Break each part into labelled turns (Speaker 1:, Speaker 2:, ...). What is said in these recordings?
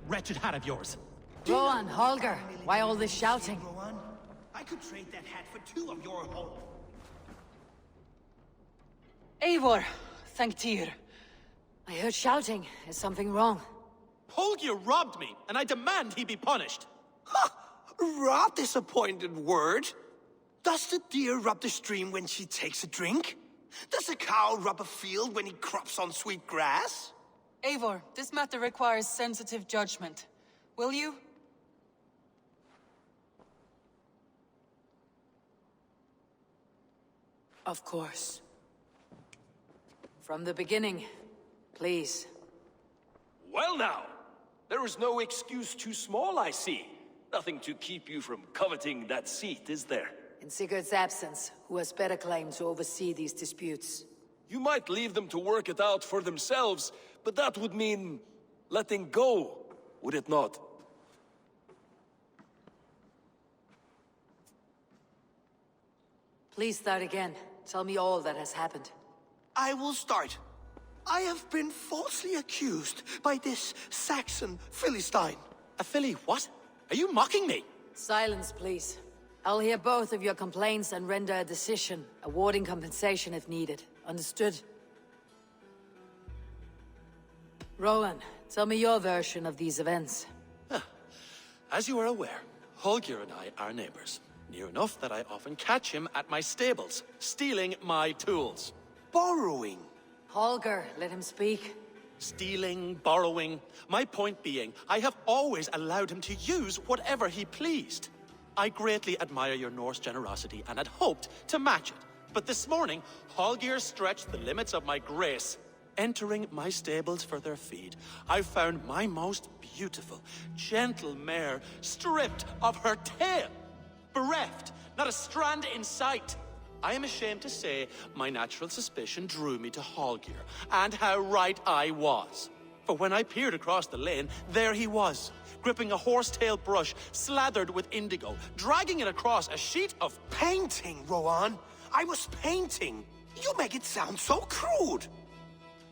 Speaker 1: wretched hat of yours.
Speaker 2: Rowan, Holger, why all this shouting?
Speaker 3: Rowan, I could trade that hat for 2 of your whole.
Speaker 2: Eivor, thank Tyr. I heard shouting. Is something wrong?
Speaker 1: Holger robbed me, and I demand he be punished.
Speaker 3: Ha! Rot disappointed word. Does the deer rub the stream when she takes a drink? Does a cow rub a field when he crops on sweet grass?
Speaker 4: Eivor, this matter requires sensitive judgment. Will you?
Speaker 2: Of course. From the beginning, please.
Speaker 5: Well now, there is no excuse too small, I see. Nothing to keep you from coveting that seat, is there?
Speaker 2: In Sigurd's absence, who has better claim to oversee these disputes?
Speaker 5: You might leave them to work it out for themselves, but that would mean letting go, would it not?
Speaker 2: Please start again. Tell me all that has happened.
Speaker 3: I will start. I have been falsely accused by this Saxon Philistine.
Speaker 1: A filly what? Are you mocking me?
Speaker 2: Silence, please. I'll hear both of your complaints and render a decision, awarding compensation if needed. Understood? Rowan, tell me your version of these events.
Speaker 1: As you are aware, Holger and I are neighbors. Near enough that I often catch him at my stables, stealing my tools.
Speaker 3: Borrowing.
Speaker 2: Holger, let him speak.
Speaker 1: Stealing, borrowing. My point being, I have always allowed him to use whatever he pleased. I greatly admire your Norse generosity and had hoped to match it. But this morning, Holger stretched the limits of my grace. Entering my stables for their feed, I found my most beautiful, gentle mare stripped of her tail. Bereft, not a strand in sight. I am ashamed to say my natural suspicion drew me to Holger, and how right I was. For when I peered across the lane, there he was, gripping a horsetail brush slathered with indigo, dragging it across a sheet of...
Speaker 3: Painting, Rowan. I was painting. You make it sound so crude.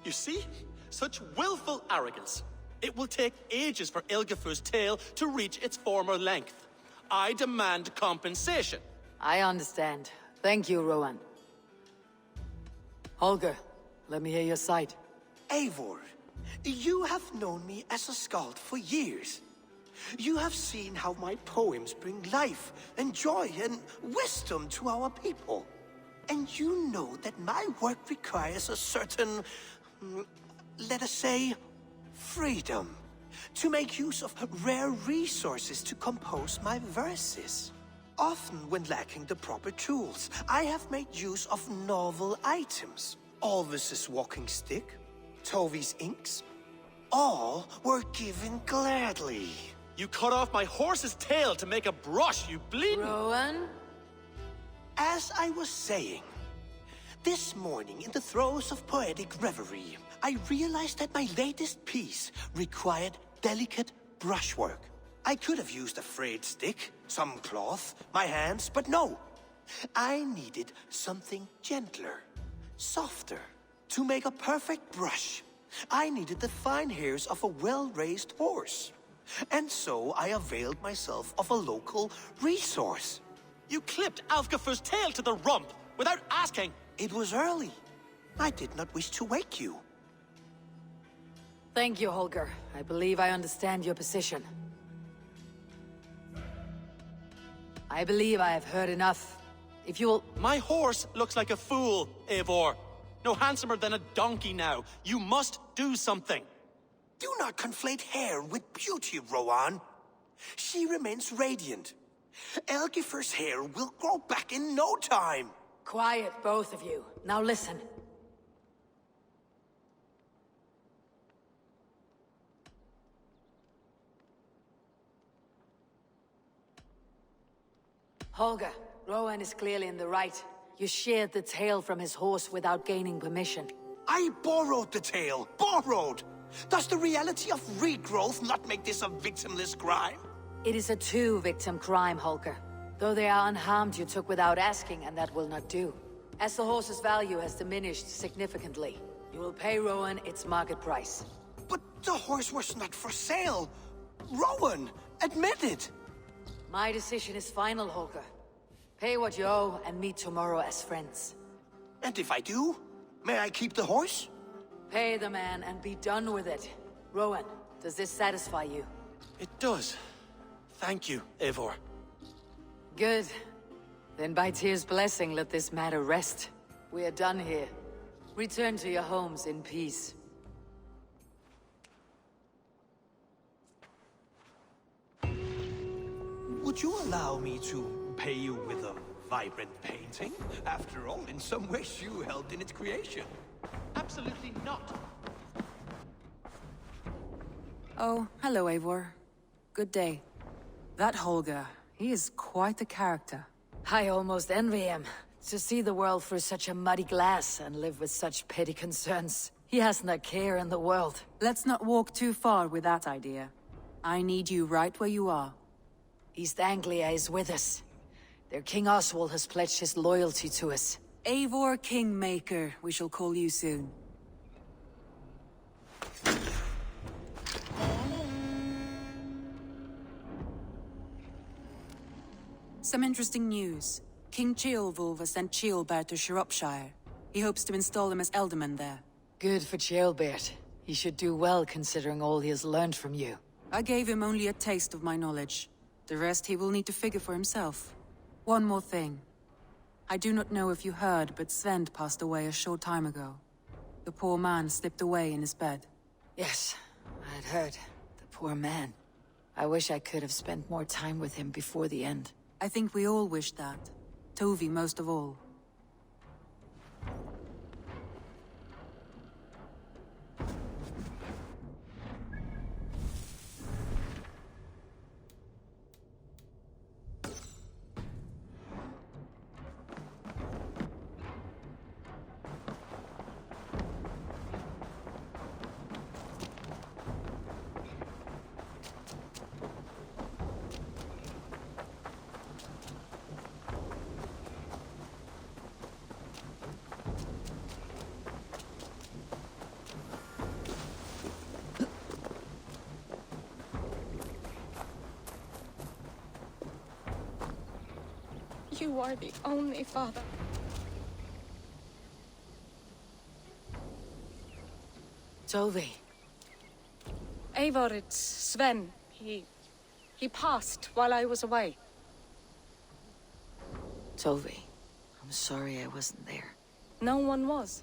Speaker 1: You see? Such willful arrogance. It will take ages for Ilgafur's tail to reach its former length. I demand compensation.
Speaker 2: I understand. Thank you, Rowan. Holger, let me hear your side.
Speaker 3: Eivor, you have known me as a skald for years. You have seen how my poems bring life and joy and wisdom to our people. And you know that my work requires a certain, let us say, freedom, to make use of rare resources to compose my verses. Often when lacking the proper tools, I have made use of novel items. Alvis's walking stick, Tovi's inks, all were given gladly.
Speaker 1: You cut off my horse's tail to make a brush, you bleeding...
Speaker 2: Rowan?
Speaker 3: As I was saying, this morning in the throes of poetic reverie, I realized that my latest piece required delicate brushwork. I could have used a frayed stick, some cloth, my hands, but no. I needed something gentler, softer. To make a perfect brush, I needed the fine hairs of a well-raised horse. And so I availed myself of a local resource.
Speaker 1: You clipped Alfgafur's tail to the rump without asking.
Speaker 3: It was early. I did not wish to wake you.
Speaker 2: Thank you, Holger. I believe I understand your position. I believe I have heard enough. If you'll...
Speaker 1: My horse looks like a fool, Eivor. No handsomer than a donkey now. You must do something.
Speaker 3: Do not conflate hair with beauty, Rowan. She remains radiant. Elgifur's hair will grow back in no time.
Speaker 2: Quiet, both of you. Now listen. Holger, Rowan is clearly in the right. You sheared the tail from his horse without gaining permission.
Speaker 3: I borrowed the tail. Borrowed! Does the reality of regrowth not make this a victimless crime?
Speaker 2: It is a two-victim crime, Holger. Though they are unharmed, you took without asking, and that will not do. As the horse's value has diminished significantly, you will pay Rowan its market price.
Speaker 3: But the horse was not for sale. Rowan, admit it!
Speaker 2: My decision is final, Holger. Pay what you owe and meet tomorrow as friends.
Speaker 3: And if I do, may I keep the horse?
Speaker 2: Pay the man and be done with it. Rowan, does this satisfy you?
Speaker 1: It does. Thank you, Eivor.
Speaker 2: Good. Then by Tyr's blessing, let this matter rest. We are done here. Return to your homes in peace.
Speaker 3: Would you allow me to pay you with a vibrant painting? After all, in some ways you helped in its creation.
Speaker 1: Absolutely not.
Speaker 6: Oh, hello, Eivor. Good day. That Holger, he is quite the character.
Speaker 2: I almost envy him. To see the world through such a muddy glass and live with such petty concerns. He hasn't a care in the world.
Speaker 6: Let's not walk too far with that idea. I need you right where you are.
Speaker 2: East Anglia is with us. Their King Oswald has pledged his loyalty to us.
Speaker 6: Eivor Kingmaker, we shall call you soon. Some interesting news. King Ceolwulf has sent Ceolbert to Shropshire. He hopes to install him as Elderman there.
Speaker 2: Good for Ceolbert. He should do well considering all he has learned from you.
Speaker 6: I gave him only a taste of my knowledge. The rest he will need to figure for himself. One more thing. I do not know if you heard, but Sven passed away a short time ago. The poor man slipped away in his bed.
Speaker 2: Yes, I had heard. The poor man. I wish I could have spent more time with him before the end.
Speaker 6: I think we all wish that. Tovi most of all.
Speaker 7: You are the only father.
Speaker 2: Tovi.
Speaker 7: Eivor, it's Sven. He passed while I was away.
Speaker 2: Tovi, I'm sorry I wasn't there.
Speaker 7: No one was.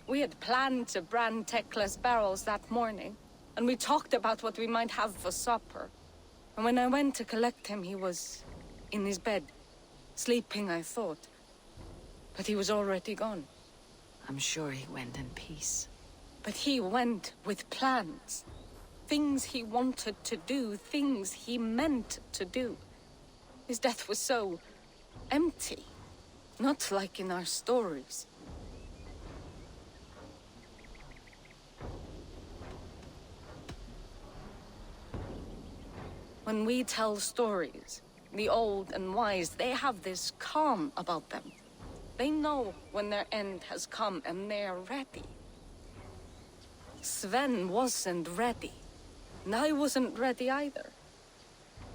Speaker 7: We had planned to brand Tekla's barrels that morning, and we talked about what we might have for supper. And when I went to collect him, he was in his bed. Sleeping, I thought. But he was already gone.
Speaker 2: I'm sure he went in peace.
Speaker 7: But he went with plans. Things he wanted to do, things he meant to do. His death was so empty. Not like in our stories. When we tell stories, the old and wise, they have this calm about them. They know when their end has come and they're ready. Sven wasn't ready. And I wasn't ready either.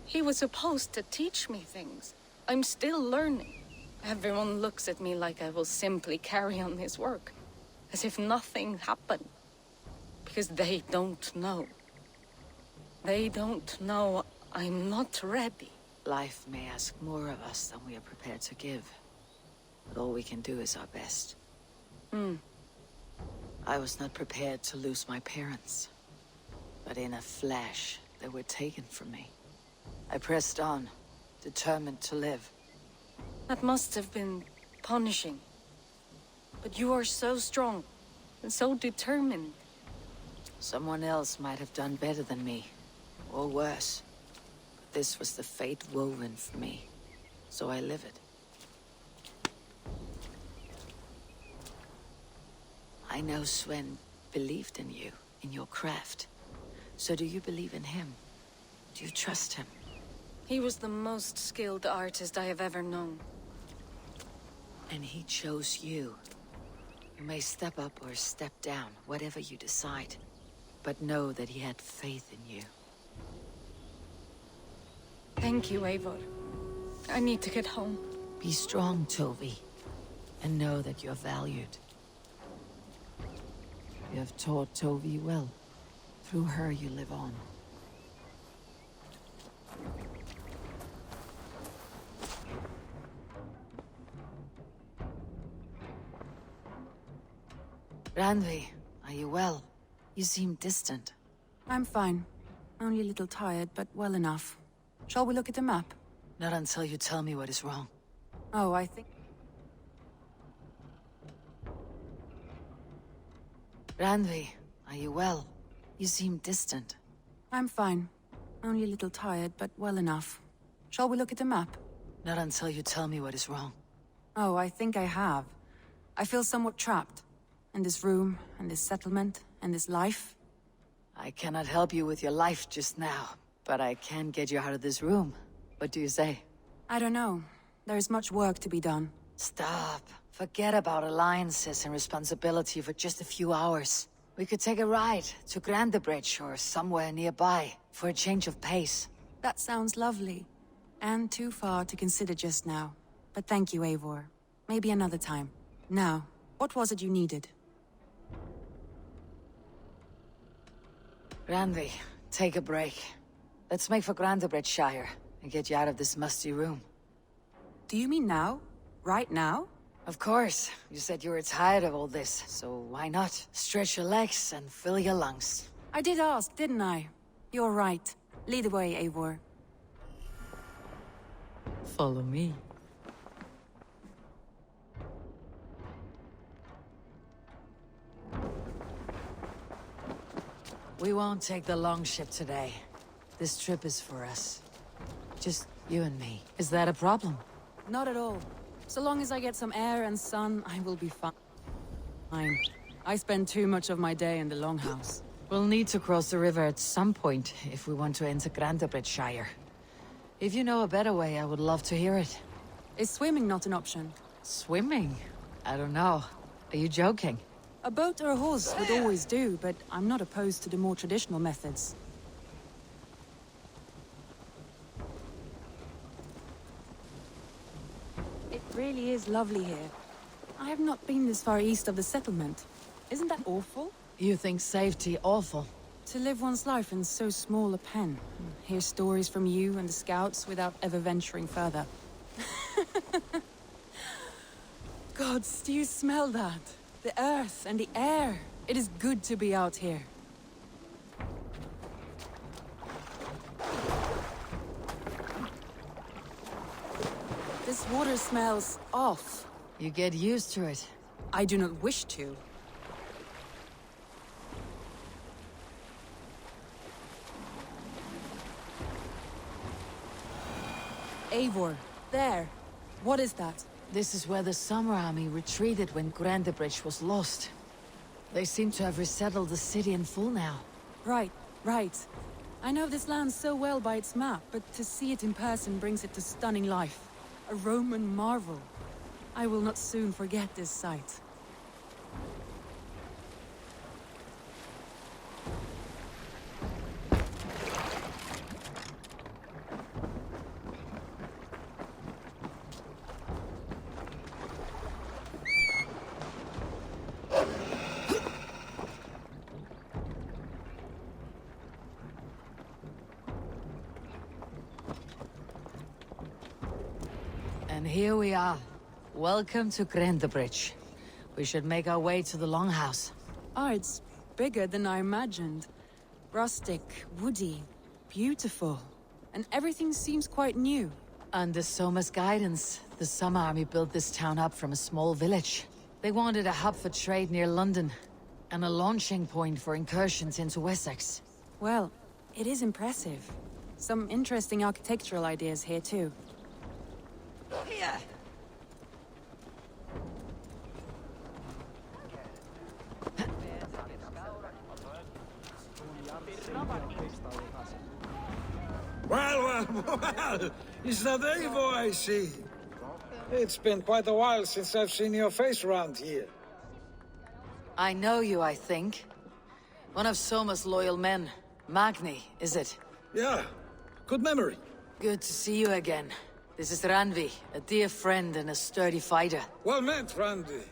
Speaker 7: He was supposed to teach me things. I'm still learning. Everyone looks at me like I will simply carry on his work. As if nothing happened. Because they don't know. They don't know I'm not ready.
Speaker 2: Life may ask more of us than we are prepared to give. But all we can do is our best. I was not prepared to lose my parents. But in a flash, they were taken from me. I pressed on, determined to live.
Speaker 7: That must have been punishing. But you are so strong, and so determined.
Speaker 2: Someone else might have done better than me, or worse. But this was the fate woven for me, so I live it. I know Sven believed in you, in your craft. So do you believe in him? Do you trust him?
Speaker 7: He was the most skilled artist I have ever known.
Speaker 2: And he chose you. You may step up or step down, whatever you decide. But know that he had faith in you.
Speaker 7: Thank you, Eivor. I need to get home.
Speaker 2: Be strong, Tovi, and know that you're valued. You have taught Tovi well. Through her you live on. Randvi, are you well? You seem distant.
Speaker 6: I'm fine. Only a little tired, but well enough. Shall we look at the map?
Speaker 2: Not until you tell me what is wrong.
Speaker 6: Oh, I think...
Speaker 2: Randvi, are you well? You seem distant.
Speaker 6: I'm fine. Only a little tired, but well enough. Shall we look at the map?
Speaker 2: Not until you tell me what is wrong.
Speaker 6: Oh, I think I have. I feel somewhat trapped. In this room, and this settlement, and this life.
Speaker 2: I cannot help you with your life just now, but I can get you out of this room. What do you say?
Speaker 6: I don't know. There is much work to be done.
Speaker 2: Stop. Forget about alliances and responsibility for just a few hours. We could take a ride to Grandebridge or somewhere nearby for a change of pace.
Speaker 6: That sounds lovely. And too far to consider just now. But thank you, Eivor. Maybe another time. Now, what was it you needed?
Speaker 2: Randvi, take a break. Let's make for Grandebridgeshire and get you out of this musty room.
Speaker 6: Do you mean now? Right now?
Speaker 2: Of course. You said you were tired of all this, so why not? Stretch your legs and fill your lungs.
Speaker 6: I did ask, didn't I? You're right. Lead the way, Eivor.
Speaker 2: Follow me. We won't take the long ship today. This trip is for us. Just you and me. Is that a problem?
Speaker 6: Not at all. So long as I get some air and sun, I will be fine. I spend too much of my day in the Longhouse.
Speaker 2: We'll need to cross the river at some point if we want to enter Grandebridgeshire. If you know a better way, I would love to hear it.
Speaker 6: Is swimming not an option?
Speaker 2: Swimming? I don't know. Are you joking?
Speaker 6: A boat or a horse would always do, but I'm not opposed to the more traditional methods. It really is lovely here. I have not been this far east of the settlement. Isn't that awful?
Speaker 2: You think safety awful?
Speaker 6: To live one's life in so small a pen. Hear stories from you and the scouts without ever venturing further. Gods, do you smell that? The earth and the air. It is good to be out here. This water smells off.
Speaker 2: You get used to it.
Speaker 6: I do not wish to. Eivor, there. What is that?
Speaker 2: This is where the Summer Army retreated when Grandebridge was lost. They seem to have resettled the city in full now.
Speaker 6: Right, right. I know this land so well by its map, but to see it in person brings it to stunning life. A Roman marvel. I will not soon forget this sight.
Speaker 2: And here we are. Welcome to Grandebridge. We should make our way to the Longhouse.
Speaker 6: Oh, it's bigger than I imagined. Rustic, woody, beautiful. And everything seems quite new.
Speaker 2: Under Soma's guidance, the Summer Army built this town up from a small village. They wanted a hub for trade near London, and a launching point for incursions into Wessex.
Speaker 6: Well, it is impressive. Some interesting architectural ideas here too.
Speaker 2: Yeah.
Speaker 8: Well, is that Eivor I see? It's been quite a while since I've seen your face around here.
Speaker 2: I know you, I think. One of Soma's loyal men. Magni, is it?
Speaker 8: Yeah, good memory.
Speaker 2: Good to see you again. This is Ranvi, a dear friend and a sturdy fighter.
Speaker 8: Well met, Randy.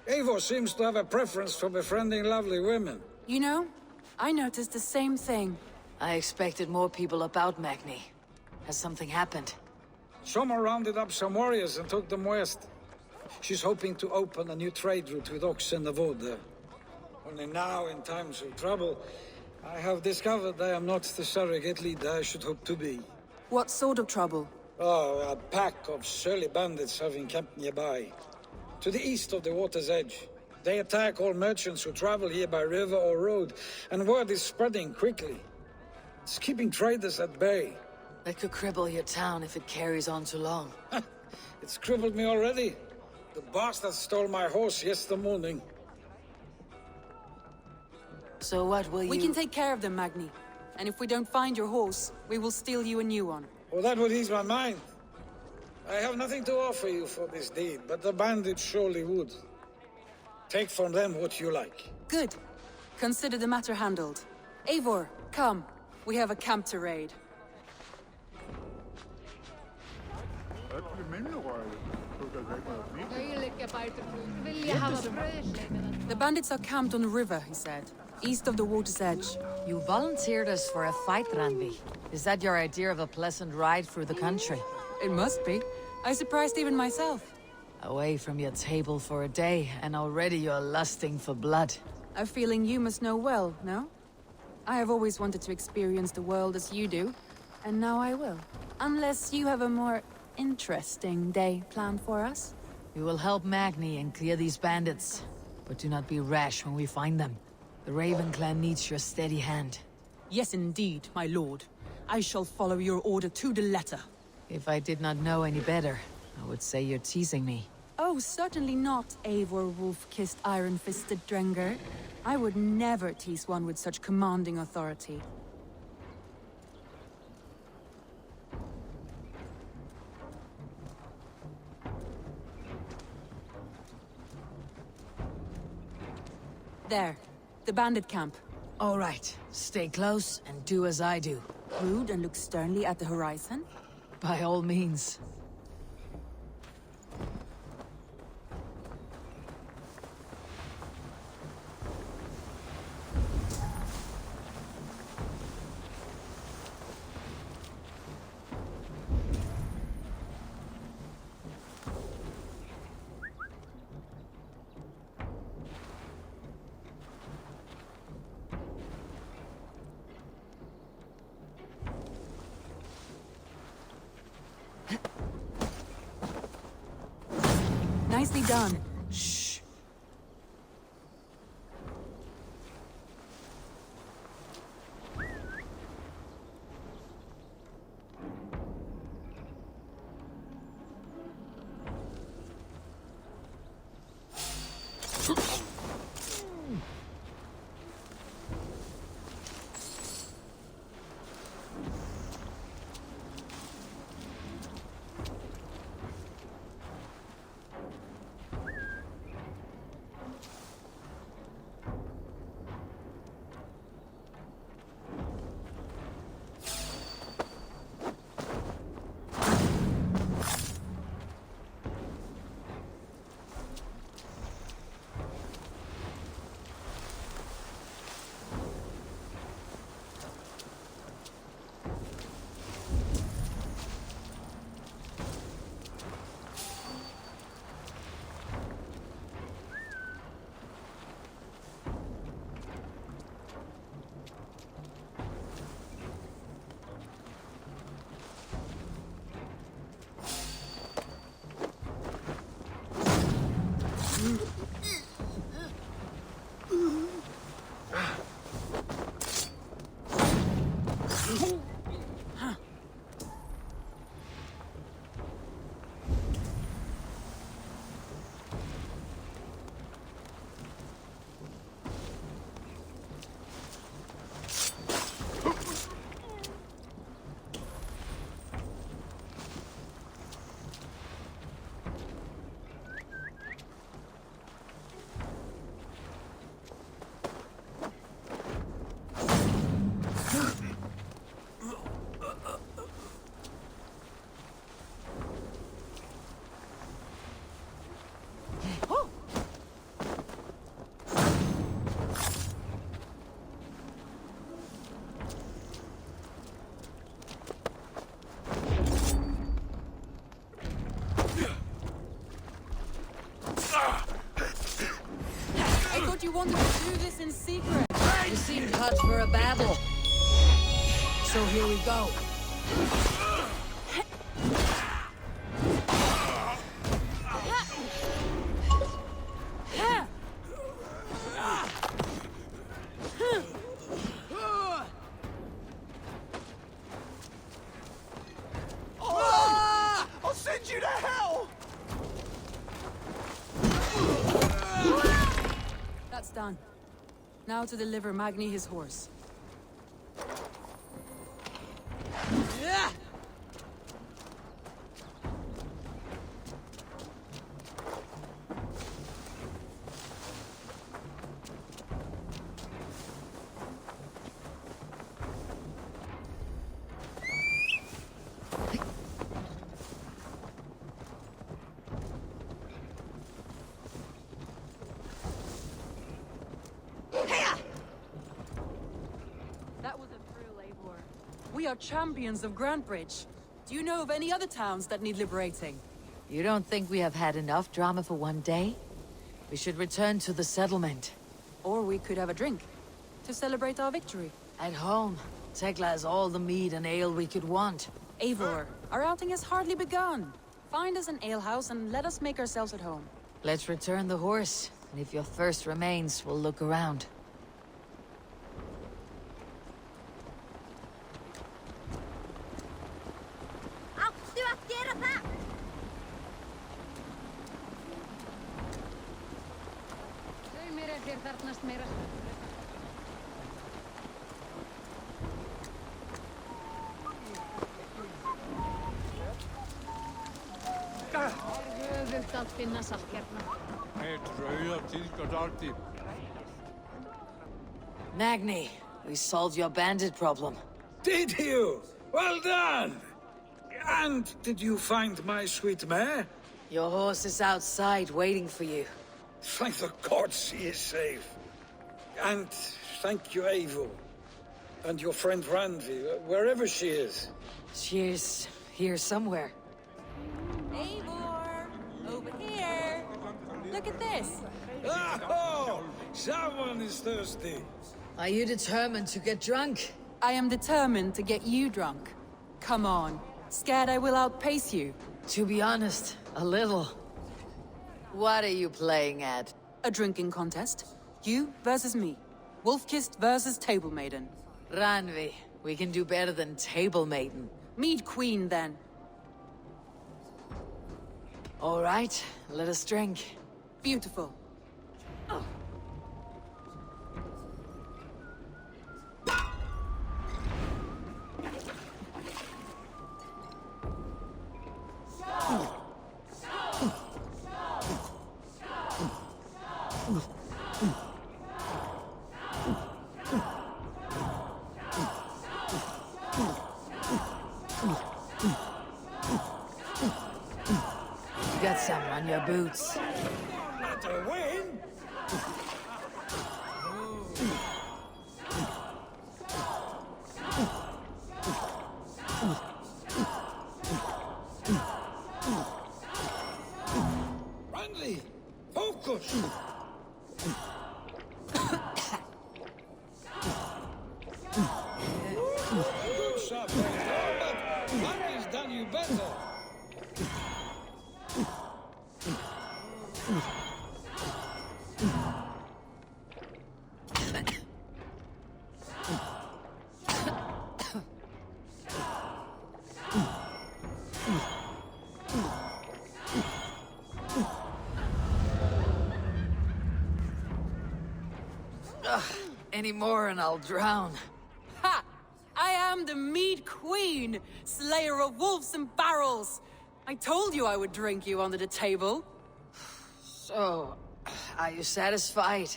Speaker 8: Eivor seems to have a preference for befriending lovely women.
Speaker 6: You know, I noticed the same thing.
Speaker 2: I expected more people about Magni. Has something happened?
Speaker 8: Someone rounded up some warriors and took them west. She's hoping to open a new trade route with oxen and wood there. Only now, in times of trouble, I have discovered I am not the surrogate leader I should hope to be.
Speaker 6: What sort of trouble?
Speaker 8: Oh, a pack of surly bandits have encamped nearby. To the east of the water's edge. They attack all merchants who travel here by river or road, and word is spreading quickly. It's keeping traders at bay.
Speaker 2: That could cripple your town if it carries on too long.
Speaker 8: It's crippled me already. The bastard stole my horse yesterday morning.
Speaker 2: So what will you...
Speaker 6: We can take care of them, Magni. And if we don't find your horse, we will steal you a new one.
Speaker 8: Oh, that would ease my mind. I have nothing to offer you for this deed, but the bandits surely would. Take from them what you like.
Speaker 6: Good. Consider the matter handled. Eivor, come. We have a camp to raid. The bandits are camped on the river, he said. East of the water's edge.
Speaker 2: You volunteered us for a fight, Ranvi. Is that your idea of a pleasant ride through the country?
Speaker 6: It must be. I surprised even myself.
Speaker 2: Away from your table for a day, and already you're lusting for blood.
Speaker 6: A feeling you must know well, no? I have always wanted to experience the world as you do, and now I will. Unless you have a more interesting day planned for us?
Speaker 2: We will help Magni and clear these bandits. But do not be rash when we find them. The Raven clan needs your steady hand.
Speaker 6: Yes, indeed, my lord. I shall follow your order to the letter.
Speaker 2: If I did not know any better, I would say you're teasing me.
Speaker 6: Oh, certainly not, Eivor wolf-kissed iron-fisted Drenger. I would never tease one with such commanding authority. There. The bandit camp.
Speaker 2: All right. Stay close and do as I do.
Speaker 6: Rude and look sternly at the horizon?
Speaker 2: By all means.
Speaker 6: Nicely done. Shh.
Speaker 2: cut for a battle. So here we go.
Speaker 3: I'll send you to hell!
Speaker 6: That's done. Now to deliver Magni his horse. That was a thrill, Eivor. We are champions of Grantbridge. Do you know of any other towns that need liberating?
Speaker 2: You don't think we have had enough drama for one day? We should return to the settlement.
Speaker 6: Or we could have a drink to celebrate our victory.
Speaker 2: At home, Tekla has all the mead and ale we could want.
Speaker 6: Eivor, our outing has hardly begun. Find us an alehouse and let us make ourselves at home.
Speaker 2: Let's return the horse, and if your thirst remains, we'll look around. Magni, we solved your bandit problem.
Speaker 8: Did you? Well done! And did you find my sweet mare?
Speaker 2: Your horse is outside waiting for you.
Speaker 8: Thank the gods she is safe. And thank you, Eivor. And your friend Randvi, wherever she is.
Speaker 2: She's here somewhere.
Speaker 6: Eivor! Over here! Look at this!
Speaker 8: Oh! Someone is thirsty.
Speaker 2: Are you determined to get drunk?
Speaker 6: I am determined to get you drunk. Come on. Scared I will outpace you?
Speaker 2: To be honest, a little. What are you playing at?
Speaker 6: A drinking contest. You versus me. Wolf-kissed versus Table Maiden.
Speaker 2: Ranvi, we can do better than Table Maiden.
Speaker 6: Mead Queen, then.
Speaker 2: All right, let us drink.
Speaker 6: Beautiful.
Speaker 2: You got some on your boots.
Speaker 8: Not a win? Randy, focus! Good shot, but Randy's done you better.
Speaker 2: Any more and I'll drown.
Speaker 6: Ha! I am the Mead Queen, slayer of wolves and barrels. I told you I would drink you under the table.
Speaker 2: So, are you satisfied?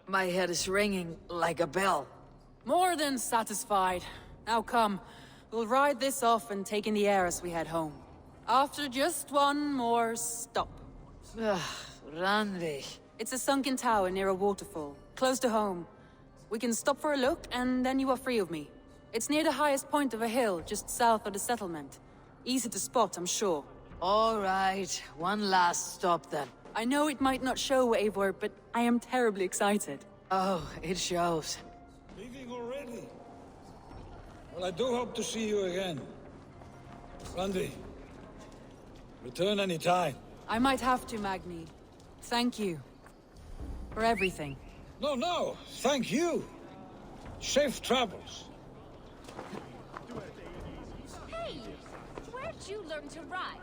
Speaker 2: My head is ringing like a bell.
Speaker 6: More than satisfied. Now come, we'll ride this off and take in the air as we head home. After just one more stop.
Speaker 2: Ranvi.
Speaker 6: It's a sunken tower near a waterfall, close to home. We can stop for a look, and then you are free of me. It's near the highest point of a hill, just south of the settlement. Easy to spot, I'm sure.
Speaker 2: All right, one last stop then.
Speaker 6: I know it might not show, Eivor, but I am terribly excited.
Speaker 2: Oh, it shows.
Speaker 8: Well, I do hope to see you again. Randvi, return any time.
Speaker 6: I might have to, Magni. Thank you. For everything.
Speaker 8: No, thank you. Safe travels.
Speaker 9: Hey! Where'd you learn to ride?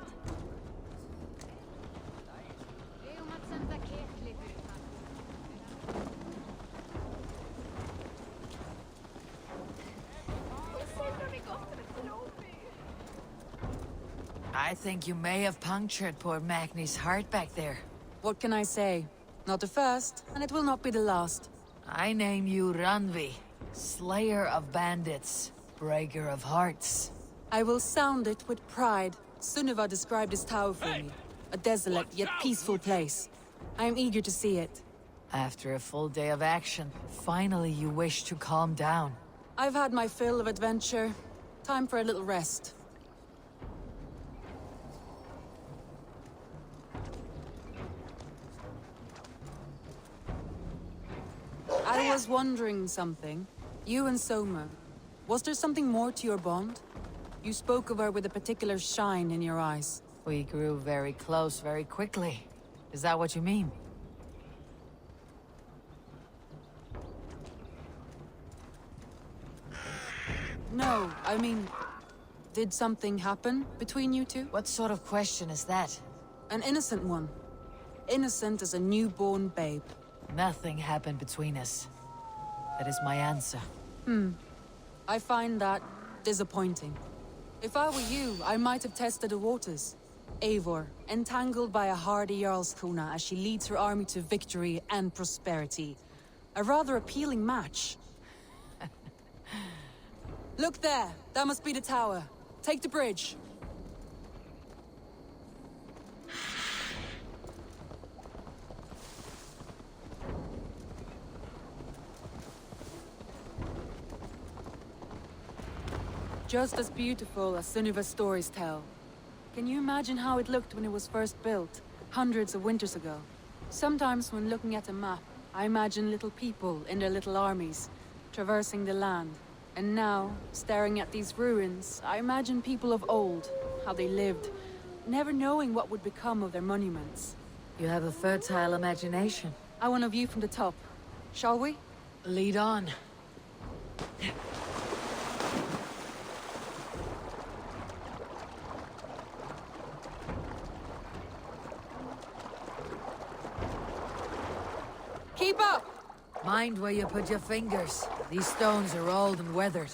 Speaker 2: I think you may have punctured poor Magni's heart back there.
Speaker 6: What can I say? Not the first, and it will not be the last.
Speaker 2: I name you Randvi, Slayer of Bandits, Breaker of Hearts.
Speaker 6: I will sound it with pride. Sunniva described this tower for me. A desolate yet peaceful place. I am eager to see it.
Speaker 2: After a full day of action, finally you wish to calm down.
Speaker 6: I've had my fill of adventure. Time for a little rest. I was wondering something. You and Soma. Was there something more to your bond? You spoke of her with a particular shine in your eyes.
Speaker 2: We grew very close very quickly. Is that what you mean?
Speaker 6: No, I mean... Did something happen between you two?
Speaker 2: What sort of question is that?
Speaker 6: An innocent one. Innocent as a newborn babe.
Speaker 2: Nothing happened between us. That is my answer.
Speaker 6: I find that disappointing. If I were you, I might have tested the waters. Eivor, entangled by a hardy Jarlskona as she leads her army to victory and prosperity. A rather appealing match. Look there! That must be the tower. Take the bridge. Just as beautiful as Sunniva's stories tell. Can you imagine how it looked when it was first built, hundreds of winters ago? Sometimes when looking at a map, I imagine little people in their little armies, traversing the land. And now, staring at these ruins, I imagine people of old, how they lived, never knowing what would become of their monuments.
Speaker 2: You have a fertile imagination.
Speaker 6: I want a view from the top. Shall we?
Speaker 2: Lead on.
Speaker 6: Keep up!
Speaker 2: Mind where you put your fingers. These stones are old and weathered.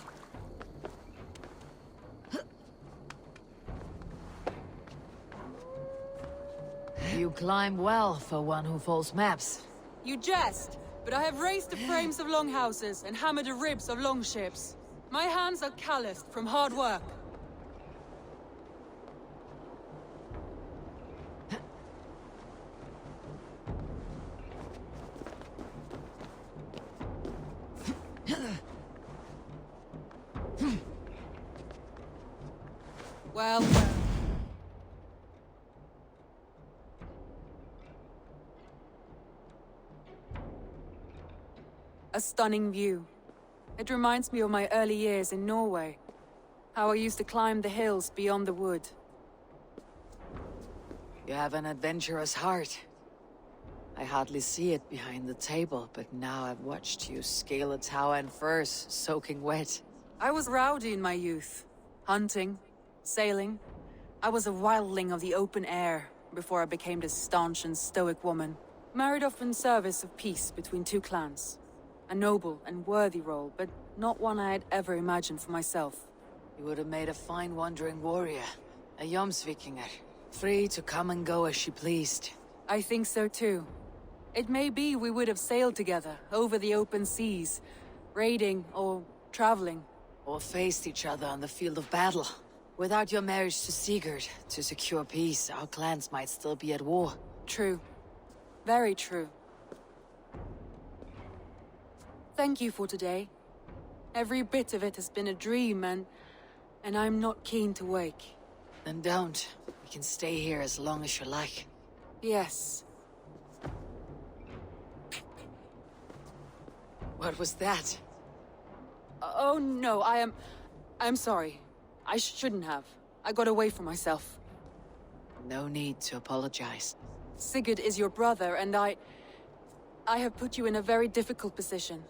Speaker 2: You climb well for one who folds maps.
Speaker 6: You jest, but I have raised the frames of longhouses and hammered the ribs of longships. My hands are calloused from hard work. Well. A stunning view. It reminds me of my early years in Norway. How I used to climb the hills beyond the wood.
Speaker 2: You have an adventurous heart. I hardly see it behind the table, but now I've watched you scale a tower in furs, soaking wet.
Speaker 6: I was rowdy in my youth. Hunting, sailing. I was a wildling of the open air before I became this staunch and stoic woman. Married off in service of peace between two clans. A noble and worthy role, but not one I had ever imagined for myself.
Speaker 2: You would have made a fine wandering warrior. A Jomsvikinger. Free to come and go as she pleased.
Speaker 6: I think so too. It may be we would have sailed together, over the open seas. Raiding, or traveling.
Speaker 2: Or faced each other on the field of battle. Without your marriage to Sigurd, to secure peace, our clans might still be at war.
Speaker 6: True. Very true. Thank you for today. Every bit of it has been a dream, and I'm not keen to wake.
Speaker 2: Then don't. We can stay here as long as you like.
Speaker 6: Yes.
Speaker 2: What was that?
Speaker 6: Oh no, I I'm sorry. I shouldn't have. I got away from myself.
Speaker 2: No need to apologize.
Speaker 6: Sigurd is your brother, and I have put you in a very difficult position.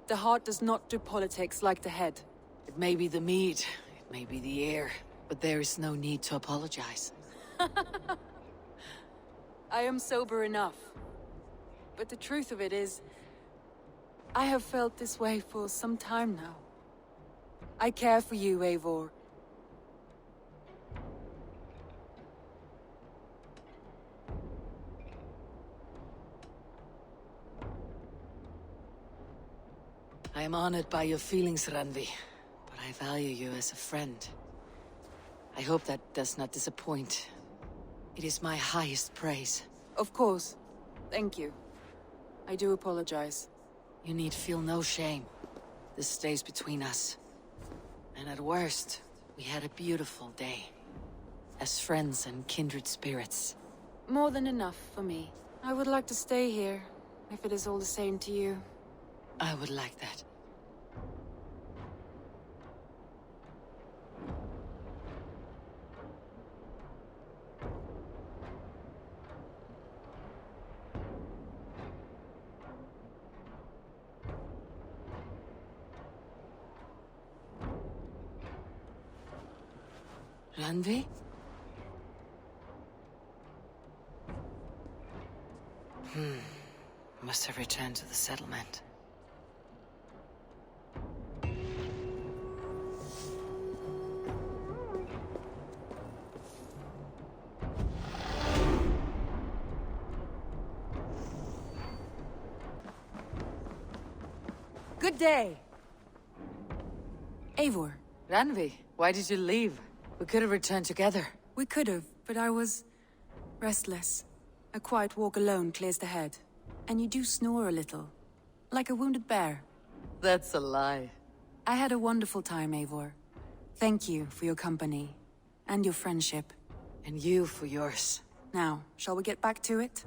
Speaker 6: The heart does not do politics like the head.
Speaker 2: It may be the mead, it may be the air, but there is no need to apologize.
Speaker 6: I am sober enough. But the truth of it is, I have felt this way for some time now. I care for you, Eivor.
Speaker 2: I am honored by your feelings, Randvi, but I value you as a friend. I hope that does not disappoint. It is my highest praise.
Speaker 6: Of course. Thank you. I do apologize.
Speaker 2: You need feel no shame. This stays between us. And at worst, we had a beautiful day. As friends and kindred spirits.
Speaker 6: More than enough for me. I would like to stay here, if it is all the same to you.
Speaker 2: I would like that. Randvi? Must have returned to the settlement.
Speaker 6: Good day! Eivor.
Speaker 2: Randvi, why did you leave? We could have returned together.
Speaker 6: We could have, but I was restless. A quiet walk alone clears the head. And you do snore a little. Like a wounded bear.
Speaker 2: That's a lie.
Speaker 6: I had a wonderful time, Eivor. Thank you for your company. And your friendship.
Speaker 2: And you for yours.
Speaker 6: Now, shall we get back to it?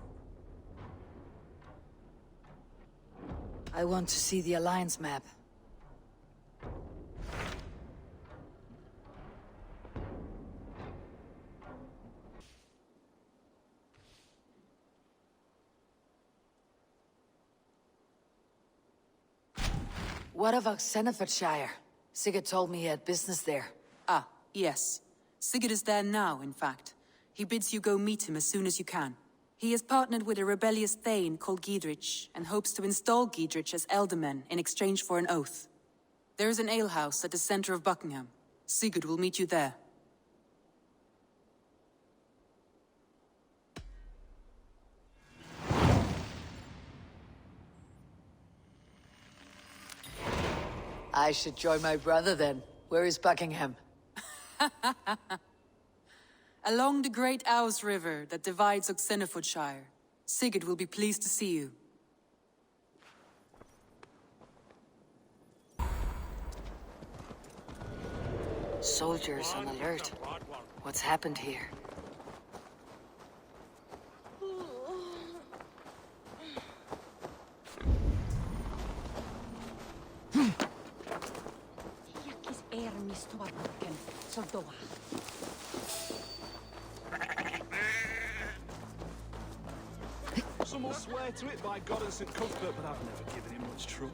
Speaker 2: I want to see the Alliance map. What of Oxenfordshire? Sigurd told me he had business there.
Speaker 6: Ah, yes. Sigurd is there now, in fact. He bids you go meet him as soon as you can. He has partnered with a rebellious Thane called Giedrich, and hopes to install Giedrich as Elderman in exchange for an oath. There is an alehouse at the center of Buckingham. Sigurd will meet you there.
Speaker 2: I should join my brother then. Where is Buckingham?
Speaker 6: Along the great Ouse River that divides Oxenfordshire. Sigurd will be pleased to see you.
Speaker 2: Soldiers on alert. What's happened here?
Speaker 10: Some will swear to it by God and St. Cuthbert, but I've never given him much truck.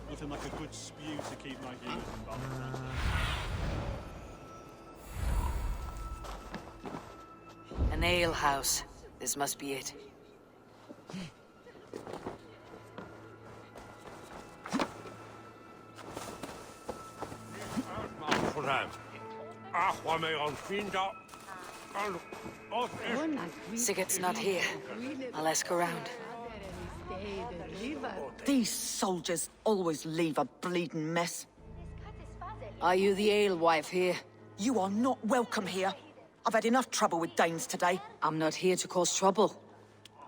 Speaker 10: Nothing like a good spew to keep my humors in balance.
Speaker 2: An ale house. This must be it. Sigurd's not here. I'll ask around.
Speaker 11: These soldiers always leave a bleeding mess.
Speaker 2: Are you the alewife here?
Speaker 11: You are not welcome here. I've had enough trouble with Danes today.
Speaker 2: I'm not here to cause trouble.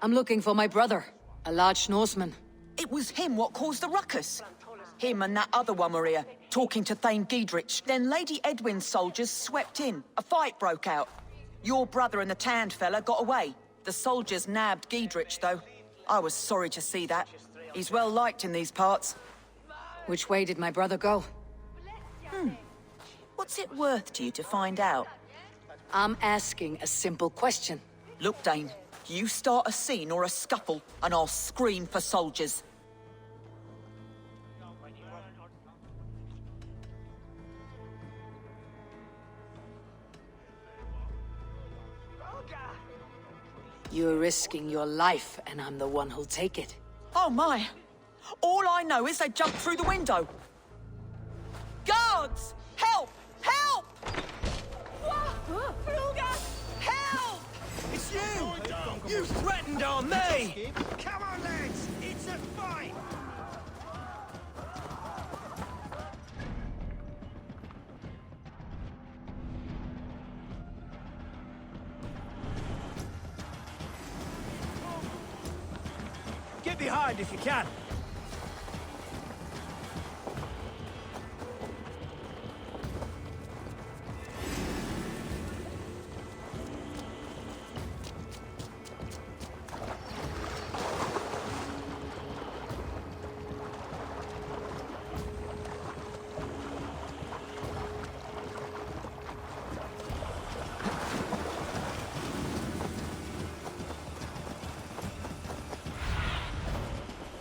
Speaker 2: I'm looking for my brother, a large Norseman.
Speaker 11: It was him what caused the ruckus. Him and that other one were here, talking to Thane Giedrich. Then Lady Edwin's soldiers swept in. A fight broke out. Your brother and the tanned fella got away. The soldiers nabbed Giedrich, though. I was sorry to see that. He's well liked in these parts.
Speaker 2: Which way did my brother go?
Speaker 11: What's it worth to you to find out?
Speaker 2: I'm asking a simple question.
Speaker 11: Look, Dane, you start a scene or a scuffle, and I'll scream for soldiers.
Speaker 2: You're risking your life, and I'm the one who'll take it.
Speaker 11: Oh my! All I know is they jumped through the window. Guards! Help! Help! Help!
Speaker 3: It's you! You threatened on me! Come on, lads! It's a fight! Get behind if you can!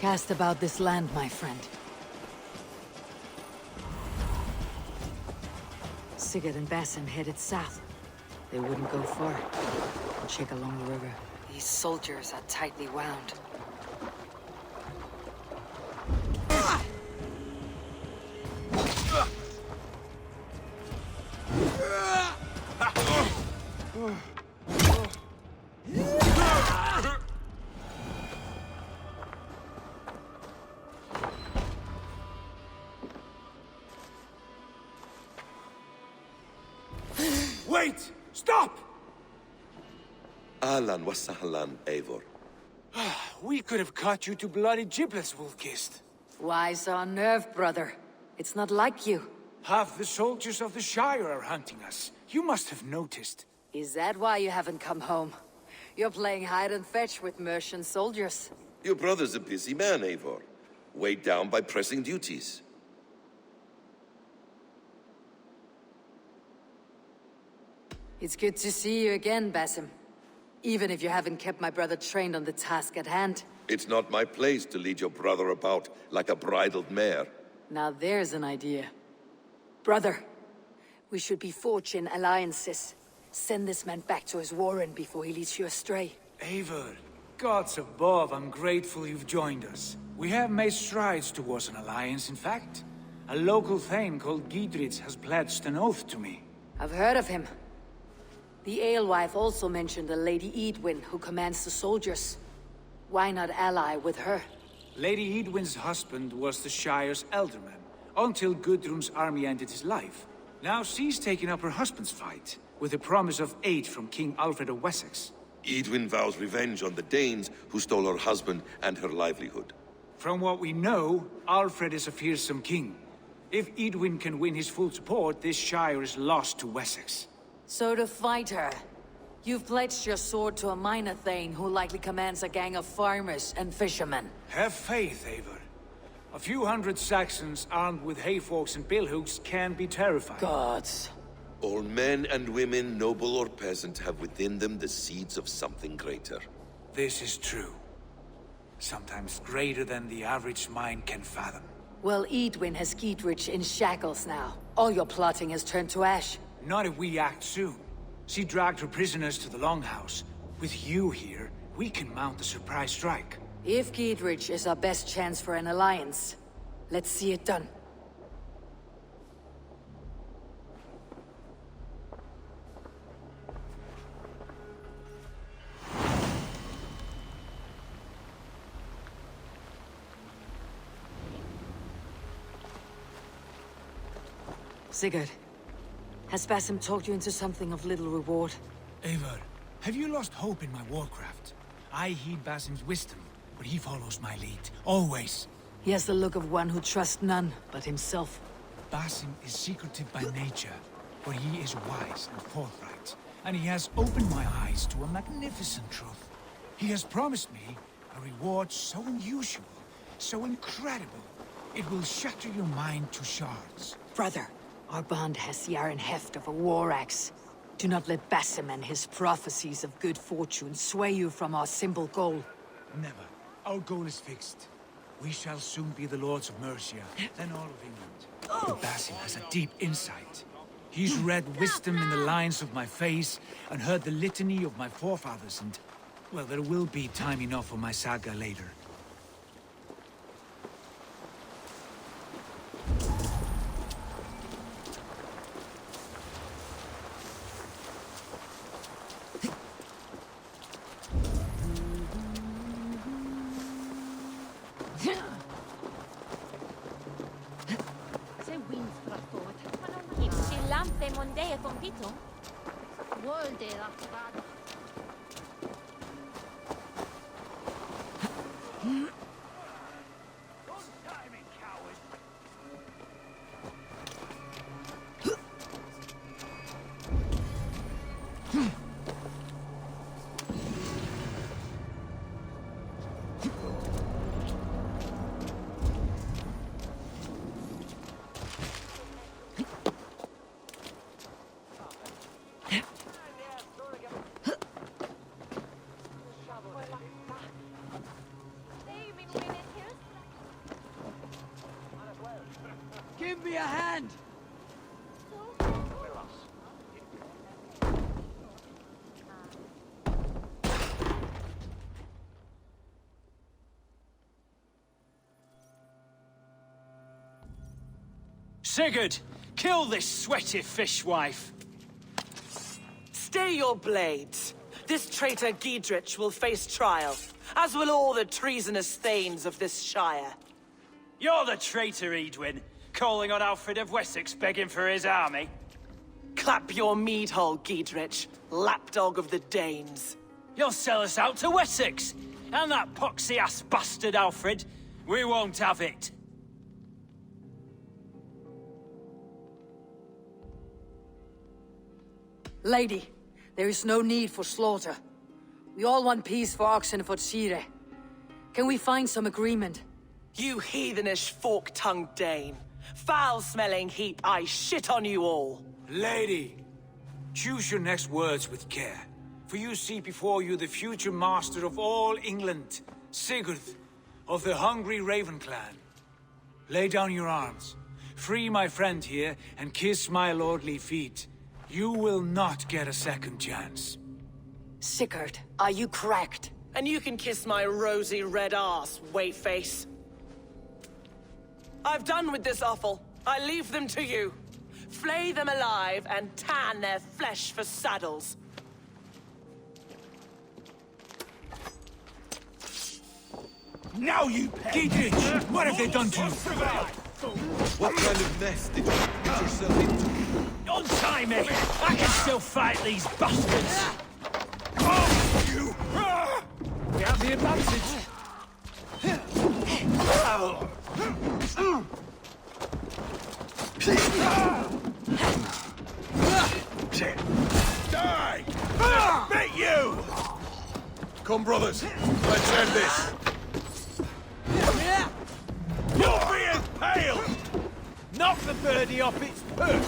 Speaker 2: Cast about this land, my friend. Sigurd and Basim headed south. They wouldn't go far. I'll check along the river. These soldiers are tightly wound.
Speaker 3: Wait! Stop!
Speaker 12: Ahlan wa sahlan, Eivor.
Speaker 3: We could have cut you to bloody giblets, Wolf-Kissed.
Speaker 2: Why so unnerved, brother? It's not like you.
Speaker 8: Half the soldiers of the Shire are hunting us. You must have noticed.
Speaker 2: Is that why you haven't come home? You're playing hide and fetch with Mercian soldiers.
Speaker 12: Your brother's a busy man, Eivor. Weighed down by pressing duties.
Speaker 2: It's good to see you again, Basim. Even if you haven't kept my brother trained on the task at hand.
Speaker 12: It's not my place to lead your brother about like a bridled mare.
Speaker 2: Now there's an idea. Brother, we should be forging alliances. Send this man back to his warren before he leads you astray.
Speaker 8: Eivor, gods above, I'm grateful you've joined us. We have made strides towards an alliance, in fact. A local thane called Giedrich has pledged an oath to me.
Speaker 2: I've heard of him. The alewife also mentioned a Lady Edwin who commands the soldiers. Why not ally with her?
Speaker 8: Lady Edwin's husband was the Shire's elderman, until Gudrun's army ended his life. Now she's taken up her husband's fight, with the promise of aid from King Alfred of Wessex.
Speaker 12: Edwin vows revenge on the Danes who stole her husband and her livelihood.
Speaker 8: From what we know, Alfred is a fearsome king. If Edwin can win his full support, this Shire is lost to Wessex.
Speaker 2: So to fight her, you've pledged your sword to a minor thane who likely commands a gang of farmers and fishermen.
Speaker 8: Have faith, Eivor. A few hundred Saxons armed with hayforks and billhooks can be terrifying.
Speaker 2: Gods.
Speaker 12: All men and women, noble or peasant, have within them the seeds of something greater.
Speaker 8: This is true. Sometimes greater than the average mind can fathom.
Speaker 2: Well, Edwin has Giedrich in shackles now. All your plotting has turned to ash.
Speaker 8: Not if we act soon. She dragged her prisoners to the Longhouse. With you here, we can mount a surprise strike.
Speaker 2: If Giedrich is our best chance for an alliance, let's see it done. Sigurd, has Basim talked you into something of little reward?
Speaker 8: Eivor, have you lost hope in my warcraft? I heed Basim's wisdom, but he follows my lead, always.
Speaker 2: He has the look of one who trusts none but himself.
Speaker 8: Basim is secretive by nature, but he is wise and forthright, and he has opened my eyes to a magnificent truth. He has promised me a reward so unusual, so incredible, it will shatter your mind to shards.
Speaker 2: Brother, Our bond has the iron heft of a war axe. Do not let Basim and his prophecies of good fortune sway you from our simple goal.
Speaker 13: Never. Our goal is fixed. We shall soon be the lords of Mercia, then all of England. But Basim has a deep insight. He's read wisdom in the lines of my face, and heard the litany of my forefathers, and... well, there will be time enough for my saga later. Give me a hand!
Speaker 14: Sigurd, kill this sweaty fishwife.
Speaker 15: Stay your blades. This traitor Giedrich will face trial, as will all the treasonous thanes of this shire.
Speaker 14: You're the traitor, Edwin, calling on Alfred of Wessex begging for his army.
Speaker 15: Clap your mead hole, Giedrich, lapdog of the Danes.
Speaker 14: You'll sell us out to Wessex, and that poxy-ass bastard Alfred. We won't have it.
Speaker 2: Lady, there is no need for slaughter. We all want peace for Oxenford. Can we find some agreement?
Speaker 15: You heathenish fork-tongued Dane. Foul-smelling heap, I shit on you all.
Speaker 13: Lady, choose your next words with care. For you see before you the future master of all England, Sigurd, of the hungry Raven clan. Lay down your arms. Free my friend here, and kiss my lordly feet. You will not get a second chance.
Speaker 2: Sigurd, are you cracked?
Speaker 15: And you can kiss my rosy red ass, wayface. I've done with this offal. I leave them to you. Flay them alive and tan their flesh for saddles.
Speaker 13: Now you Giedrich! What have they done to you?
Speaker 12: What kind of mess did you get yourself into?
Speaker 14: Untie me! I can still fight these bastards!
Speaker 13: Oh, you! We have the advantage!
Speaker 12: Die! Beat you! Come, brothers. Let's end this.
Speaker 14: You're being pale! Knock the birdie off its perch!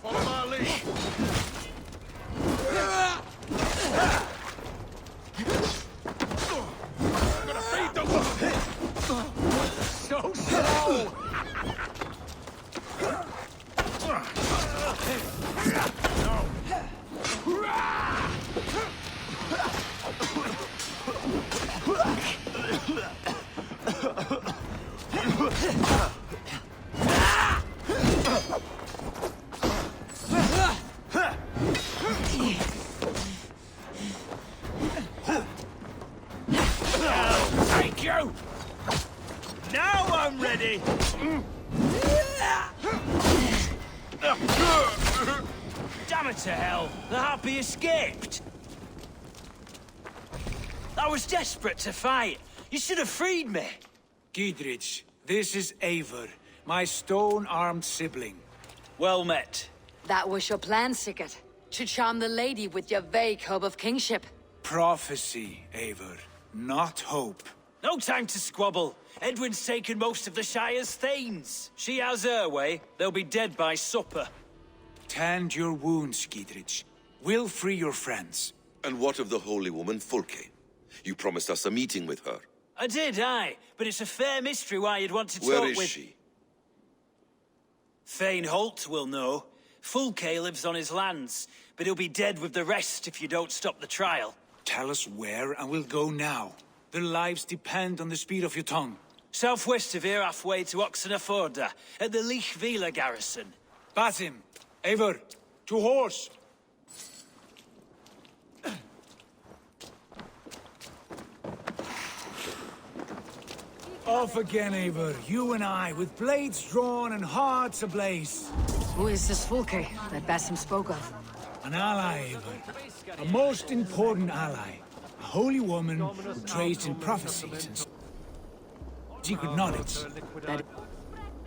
Speaker 12: Follow my lead. I'm gonna feed them.
Speaker 14: So slow! Thank you! Now I'm ready! Damn it to hell! The Harpy escaped! I was desperate to fight, You should have freed me.
Speaker 13: Giedrich, this is Eivor, my stone-armed sibling.
Speaker 14: Well met.
Speaker 2: That was your plan, Sigurd. To charm the lady with your vague hope of kingship.
Speaker 13: Prophecy, Eivor, not hope.
Speaker 14: No time to squabble. Edwin's taken most of the Shire's thanes. She has her way. They'll be dead by supper.
Speaker 13: Tend your wounds, Giedrich. We'll free your friends.
Speaker 12: And what of the holy woman Fulke? You promised us a meeting with her.
Speaker 14: I did, aye. But it's a fair mystery why you'd want to talk with...
Speaker 12: Where is she?
Speaker 14: Thane Holt will know. Fulke lives on his lands, but he'll be dead with the rest if you don't stop the trial.
Speaker 13: Tell us where, and we'll go now. Their lives depend on the speed of your tongue.
Speaker 14: Southwest of here, halfway to Oxenaforda, at the Lichvila garrison.
Speaker 13: Basim, Eivor, to horse! Off again, Eivor. You and I, with blades drawn and hearts ablaze.
Speaker 2: Who is this Fulke that Basim spoke of?
Speaker 13: An ally, Eivor. A most important ally. A holy woman who trades in prophecies and secret knowledge.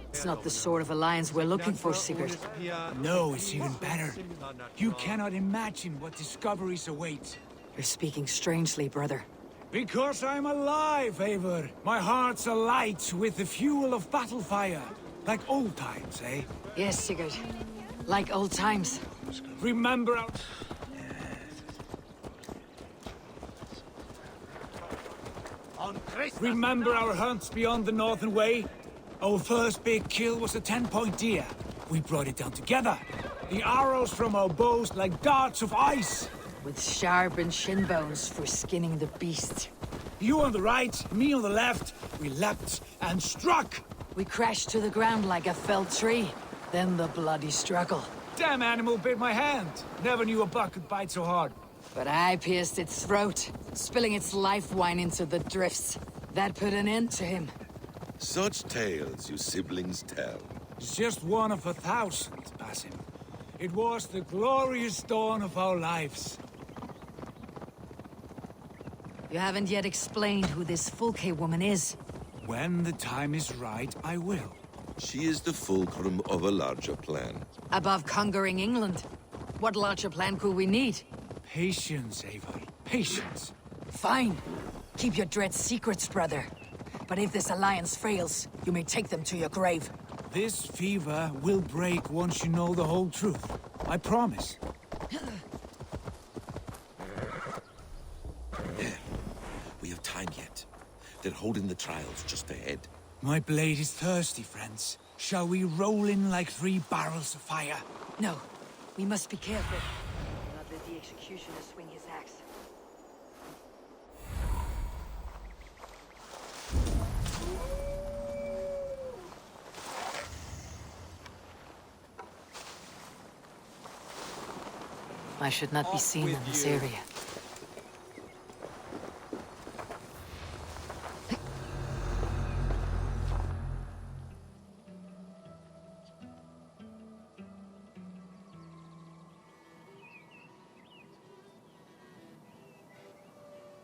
Speaker 2: It's not the sort of alliance we're looking for, Sigurd.
Speaker 13: No, it's even better. You cannot imagine what discoveries await.
Speaker 2: You're speaking strangely, brother.
Speaker 13: Because I'm alive, Eivor. My heart's alight with the fuel of battle fire. Like old times, eh?
Speaker 2: Yes, Sigurd. Like old times.
Speaker 13: Remember our... Remember our hunts beyond the Northern Way? Our first big kill was a 10-point deer. We brought it down together. The arrows from our bows like darts of ice.
Speaker 2: With sharpened shin bones for skinning the beast.
Speaker 13: You on the right, me on the left. We leapt and struck.
Speaker 2: We crashed to the ground like a felled tree. Then the bloody struggle.
Speaker 13: Damn animal bit my hand. Never knew a buck could bite so hard.
Speaker 2: But I pierced its throat, spilling its life wine into the drifts. That put an end to him.
Speaker 12: Such tales you siblings tell.
Speaker 13: It's just one of 1,000, Basim. It was the glorious dawn of our lives.
Speaker 2: You haven't yet explained who this Fulke woman is.
Speaker 13: When the time is right, I will.
Speaker 12: She is the fulcrum of a larger plan.
Speaker 2: Above conquering England, what larger plan could we need?
Speaker 13: Patience, Eivor. Patience.
Speaker 2: Fine. Keep your dread secrets, brother. But if this alliance fails, you may take them to your grave.
Speaker 13: This fever will break once you know the whole truth. I promise.
Speaker 12: We have time yet. They're holding the trials just ahead.
Speaker 13: My blade is thirsty, friends. Shall we roll in like 3 barrels of fire?
Speaker 2: No. We must be careful. Not let the executioner swing his axe. I should not be seen in this area.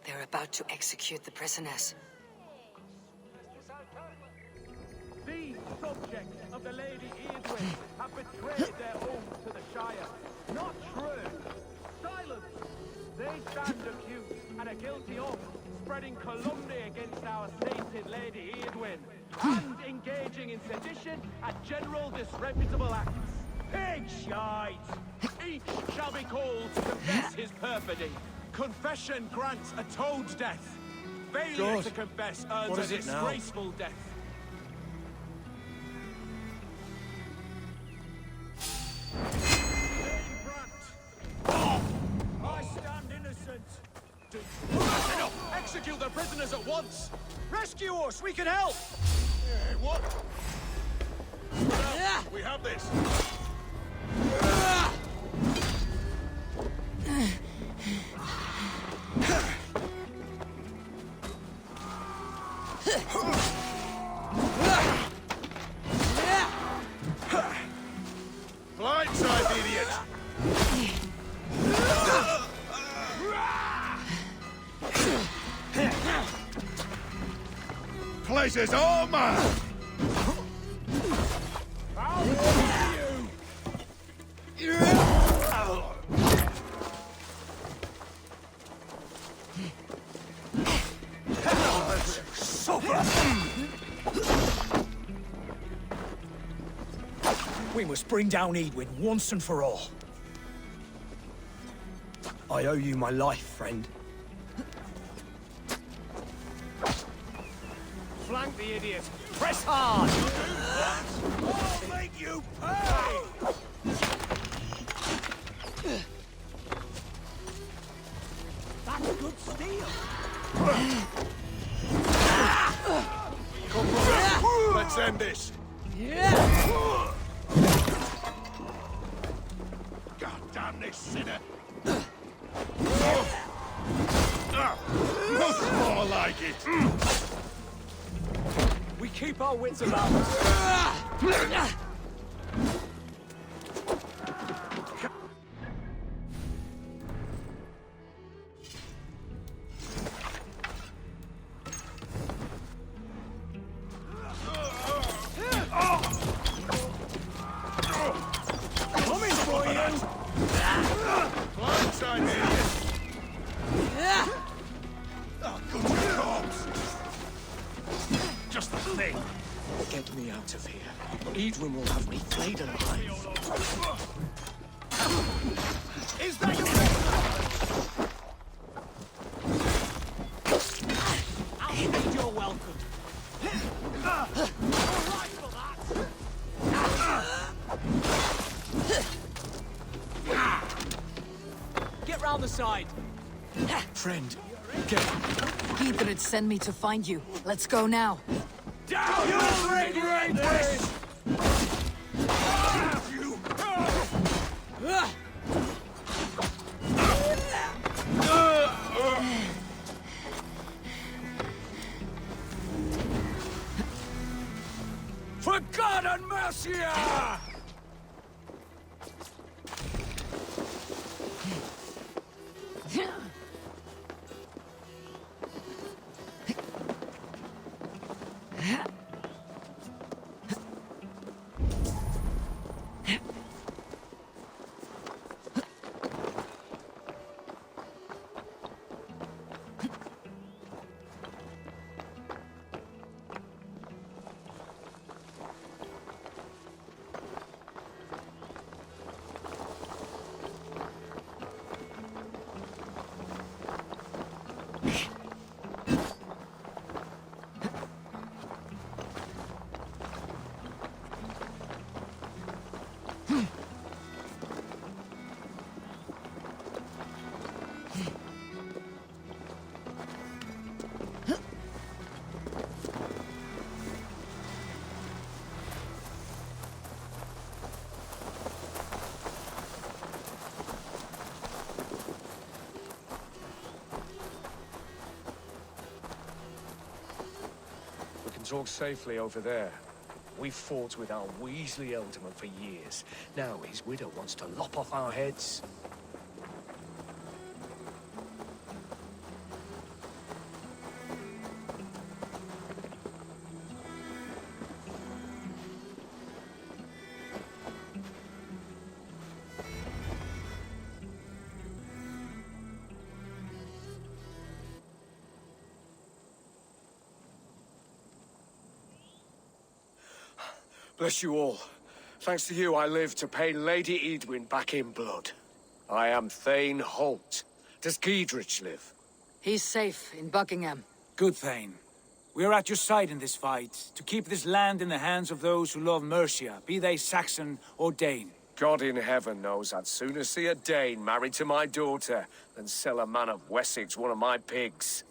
Speaker 2: They're about to execute the prisoners.
Speaker 16: These subjects of the Lady Eadwyn have betrayed their oath to the Shire. Not true. Silence! They stand accused and are guilty of spreading calumny against our sainted Lady Eadwyn and engaging in sedition and general disreputable acts. Pig shite! Each shall be called to confess his perfidy. Confession grants a toad death. Failure to confess earns a disgraceful death. I stand innocent. Enough! Execute the prisoners at once! Rescue us! We can help! What? We have this! Blindside, idiot!
Speaker 17: pleasure's all mine!
Speaker 18: We must bring down Edwin once and for all. I owe you my life, friend.
Speaker 16: Flank the idiot.
Speaker 18: Press hard!
Speaker 17: I'll make you pay!
Speaker 18: That's good steel!
Speaker 17: Come on, let's end this. God damn this sinner! Nothing more like it!
Speaker 18: We keep our wits about us.
Speaker 17: Coming for you! Blindside me! Oh, good corpse!
Speaker 18: Just the thing. Get me out of here. Edwin will have me flayed alive.
Speaker 17: Is that your
Speaker 18: I'll feed your welcome.
Speaker 16: All right for that.
Speaker 18: Get round the side. Friend, get...
Speaker 2: Gidrid sent me to find you. Let's go now.
Speaker 17: down! You'll regret this! You!
Speaker 18: For God and mercy!
Speaker 13: Talk safely over there. We fought with our Weasley Ealdorman for years. Now his widow wants to lop off our heads. Bless you all. Thanks to you, I live to pay Lady Edwin back in blood. I am Thane Holt. Does Giedrich live?
Speaker 2: He's safe in Buckingham.
Speaker 13: Good, Thane. We are at your side in this fight, to keep this land in the hands of those who love Mercia, be they Saxon or Dane. God in heaven knows I'd sooner see a Dane married to my daughter than sell a man of Wessex one of my pigs.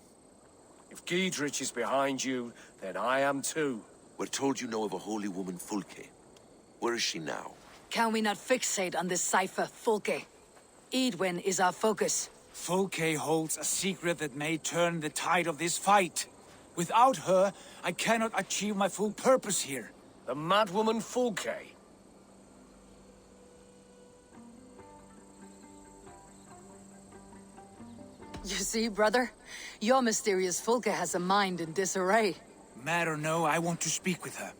Speaker 13: If Giedrich is behind you, then I am too.
Speaker 12: We're told you know of a holy woman, Fulke. Where is she now?
Speaker 2: Can we not fixate on this cipher, Fulke? Edwin is our focus.
Speaker 13: Fulke holds a secret that may turn the tide of this fight. Without her, I cannot achieve my full purpose here. The madwoman Fulke.
Speaker 2: You see, brother? Your mysterious Fulke has a mind in disarray.
Speaker 13: Mad or no, I want to speak with her.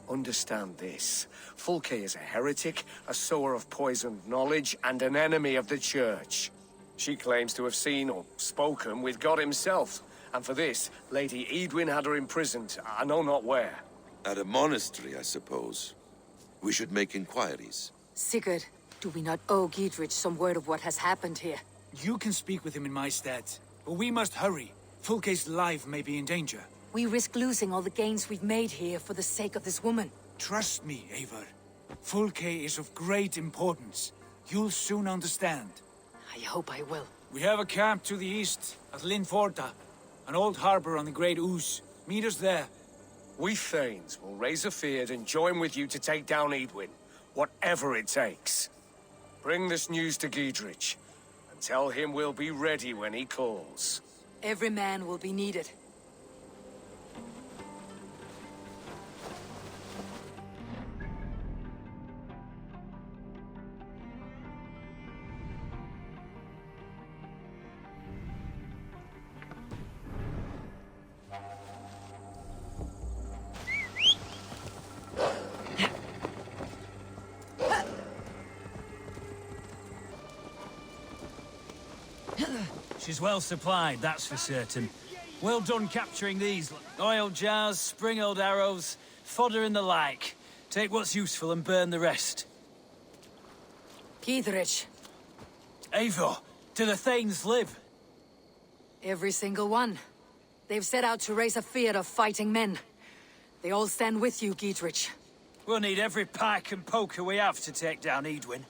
Speaker 18: Understand this. Fulke is a heretic, a sower of poisoned knowledge, and an enemy of the Church. She claims to have seen or spoken with God himself, and for this, Lady Edwin had her imprisoned, I know not where.
Speaker 12: At a monastery, I suppose. We should make inquiries.
Speaker 2: Sigurd, do we not owe Giedrich some word of what has happened here?
Speaker 13: You can speak with him in my stead, but we must hurry. Fulke's life may be in danger.
Speaker 2: We risk losing all the gains we've made here for the sake of this woman.
Speaker 13: Trust me, Eivor. Fulke is of great importance. You'll soon understand.
Speaker 2: I hope I will.
Speaker 13: We have a camp to the east, at Linforta. An old harbor on the Great Ouse. Meet us there.
Speaker 18: We Thanes will raise a feard and join with you to take down Edwin, whatever it takes. Bring this news to Giedrich, and tell him we'll be ready when he calls.
Speaker 2: Every man will be needed.
Speaker 14: She's well supplied, that's for certain. Well done capturing these. Oil jars, spring-old arrows, fodder and the like. Take what's useful and burn the rest.
Speaker 2: Giedrich.
Speaker 14: Eivor, do the Thanes live?
Speaker 2: Every single one. They've set out to raise a fear of fighting men. They all stand with you, Giedrich.
Speaker 14: We'll need every pike and poker we have to take down Edwin.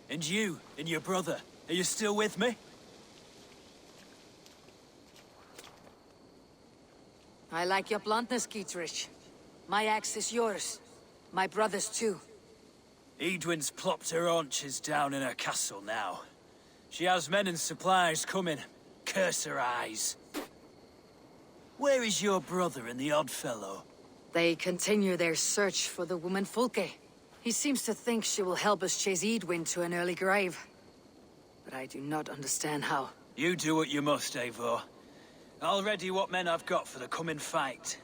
Speaker 14: And you, and your brother, are you still with me?
Speaker 2: I like your bluntness, Giedrich. My axe is yours. My brother's too.
Speaker 14: Edwin's plopped her haunches down in her castle now. She has men and supplies coming. Curse her eyes. Where is your brother and the odd fellow?
Speaker 2: They continue their search for the woman Fulke. He seems to think she will help us chase Edwin to an early grave. But I do not understand how.
Speaker 14: You do what you must, Eivor. I'll ready what men I've got for the coming fight.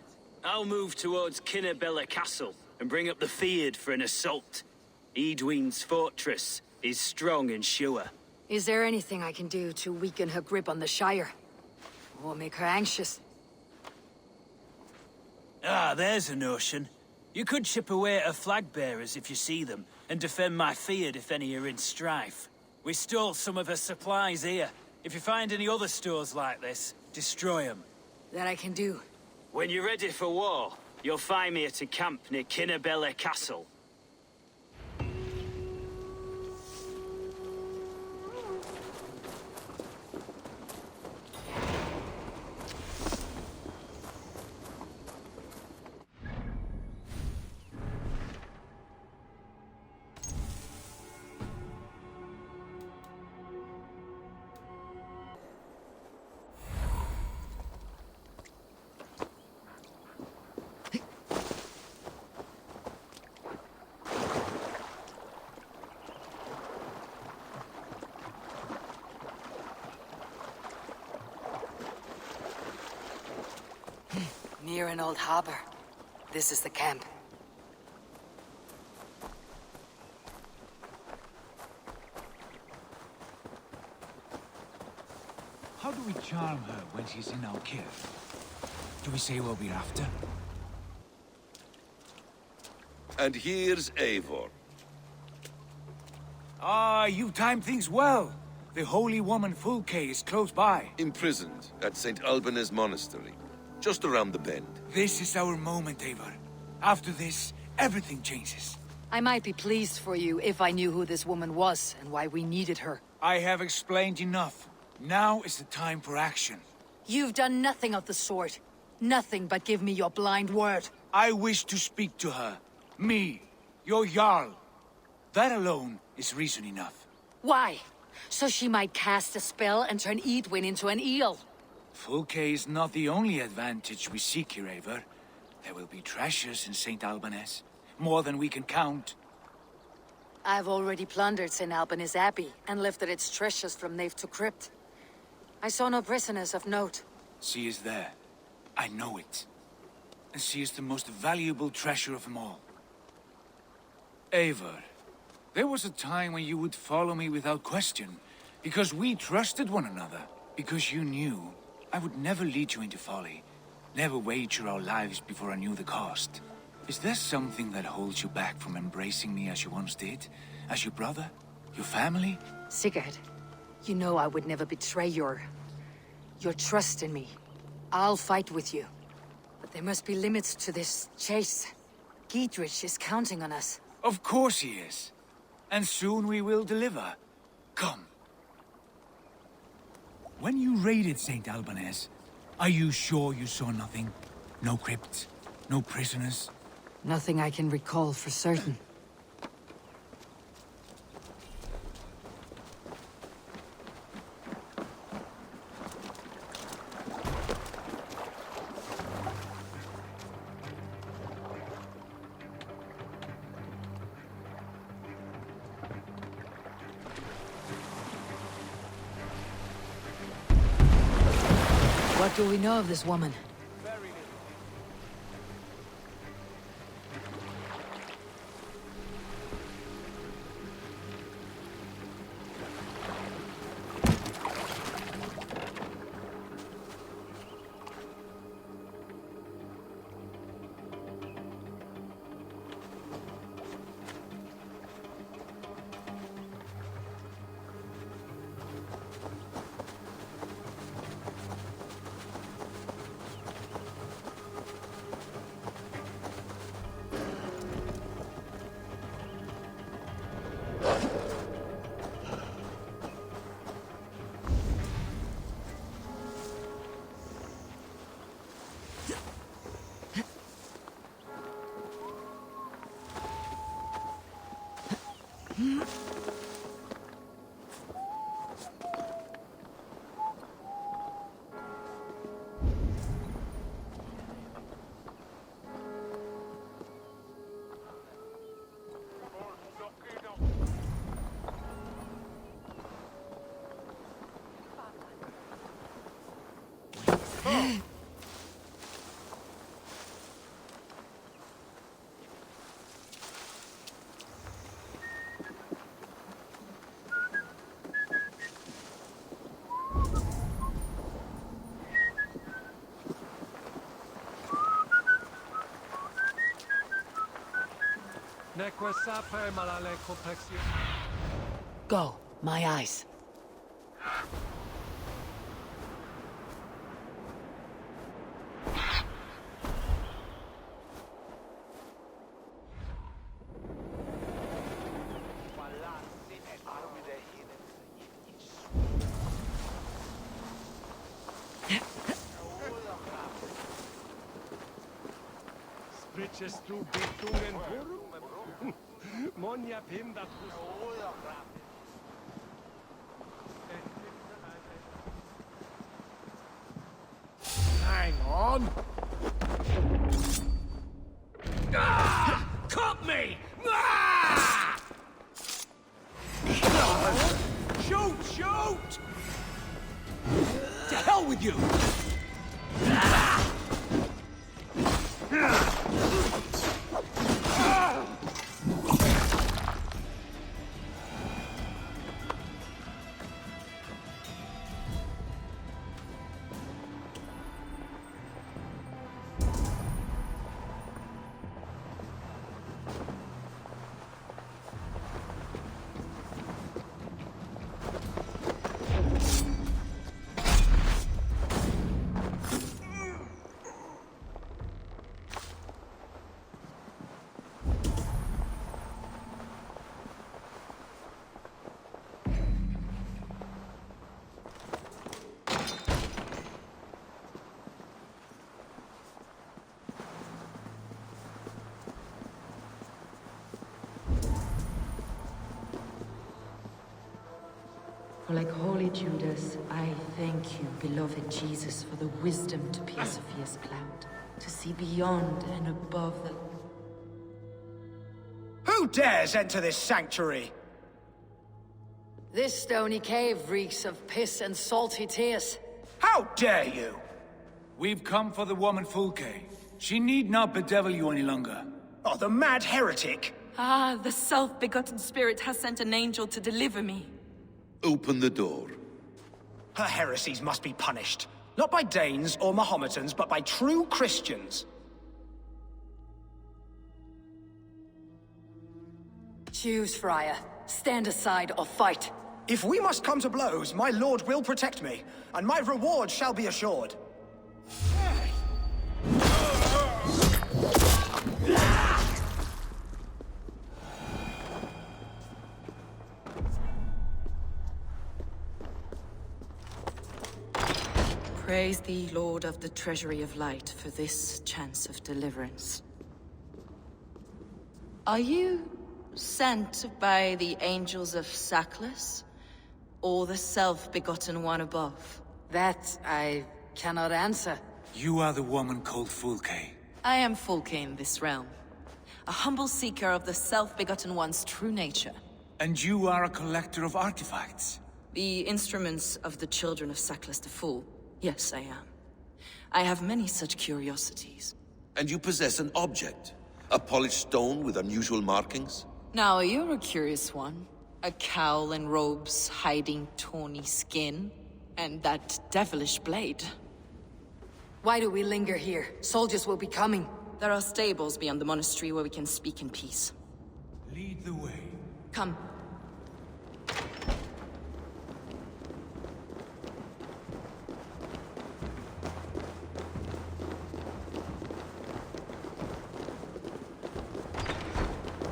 Speaker 14: I'll move towards Kinnabella Castle and bring up the feared for an assault. Edwin's fortress is strong and sure.
Speaker 2: Is there anything I can do to weaken her grip on the Shire? Or make her anxious?
Speaker 14: Ah, there's a notion. You could chip away at her flag bearers if you see them, and defend my feared if any are in strife. We stole some of her supplies here. If you find any other stores like this, destroy them.
Speaker 2: That I can do.
Speaker 14: When you're ready for war, you'll find me at a camp near Kinnabella Castle.
Speaker 2: Near an old harbor. This is the camp.
Speaker 13: How do we charm her when she's in our care? Do we say what we're after?
Speaker 12: And here's Eivor.
Speaker 13: Ah, you timed things well. The holy woman Fulke is close by.
Speaker 12: Imprisoned at St. Alban's Monastery, just around the bend.
Speaker 13: This is our moment, Eivor. After this, everything changes.
Speaker 2: I might be pleased for you if I knew who this woman was and why we needed her.
Speaker 13: I have explained enough. Now is the time for action.
Speaker 2: You've done nothing of the sort. Nothing but give me your blind word.
Speaker 13: I wish to speak to her. Me, your Jarl. That alone is reason enough.
Speaker 2: Why? So she might cast a spell and turn Edwin into an eel.
Speaker 13: Fulke is not the only advantage we seek here, Eivor. There will be treasures in St. Alban's. More than we can count.
Speaker 2: I've already plundered St. Alban's Abbey and lifted its treasures from nave to crypt. I saw no prisoners of note.
Speaker 13: She is there. I know it. and she is the most valuable treasure of them all. Eivor, there was a time when you would follow me without question, because we trusted one another, because you knew I would never lead you into folly, never wager our lives before I knew the cost. Is there something that holds you back from embracing me as you once did? As your brother? Your family?
Speaker 2: Sigurd, you know I would never betray your trust in me. I'll fight with you. But there must be limits to this chase. Giedrich is counting on us.
Speaker 13: Of course he is. And soon we will deliver. Come. When you raided St. Albanese, are you sure you saw nothing? No crypts? No prisoners?
Speaker 2: Nothing I can recall for certain. What do we know of this woman? Go, my eyes.
Speaker 16: Spriches du Bittungen Burm? Monja Pindat.
Speaker 17: Hang on. Ah! Cut me! Ah! Shoot! Shoot! To hell with you! Ah!
Speaker 2: For like holy Judas, I thank you, beloved Jesus, for the wisdom to pierce a fierce cloud, to see beyond and above the...
Speaker 17: Who dares enter this sanctuary?
Speaker 2: This stony cave reeks of piss and salty tears.
Speaker 17: How dare you?
Speaker 13: We've come for the woman Fulke. She need not bedevil you any longer.
Speaker 17: Oh, the mad heretic!
Speaker 19: Ah, the self-begotten spirit has sent an angel to deliver me.
Speaker 12: Open the door.
Speaker 17: Her heresies must be punished. Not by Danes or Mahometans, but by true Christians.
Speaker 2: Choose, Friar. Stand aside or fight.
Speaker 17: If we must come to blows, my lord will protect me, and my reward shall be assured.
Speaker 19: Praise thee, Lord of the Treasury of Light, for this chance of deliverance. Are you sent by the angels of Saklas, or the self-begotten one above?
Speaker 2: That I cannot answer.
Speaker 13: You are the woman called Fulke.
Speaker 19: I am Fulke in this realm, a humble seeker of the self-begotten one's true nature.
Speaker 13: And you are a collector of artifacts?
Speaker 19: The instruments of the children of Saklas the Fool. Yes, I am. I have many such curiosities.
Speaker 12: And you possess an object? A polished stone with unusual markings?
Speaker 19: Now, you're a curious one. A cowl and robes hiding tawny skin. And that devilish blade.
Speaker 2: Why do we linger here? Soldiers will be coming.
Speaker 19: There are stables beyond the monastery where we can speak in peace.
Speaker 13: Lead the way.
Speaker 19: Come.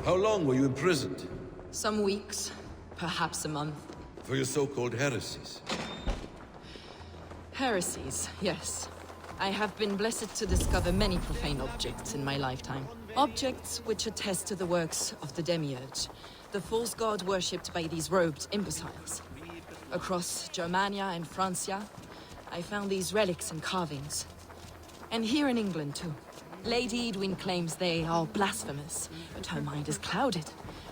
Speaker 12: How long were you imprisoned?
Speaker 19: Some weeks, perhaps a month.
Speaker 12: For your so-called heresies?
Speaker 19: Heresies, yes. I have been blessed to discover many profane objects in my lifetime. Objects which attest to the works of the Demiurge, the false god worshipped by these robed imbeciles. Across Germania and Francia, I found these relics and carvings. And here in England, too. Lady Edwin claims they are blasphemous, but her mind is clouded.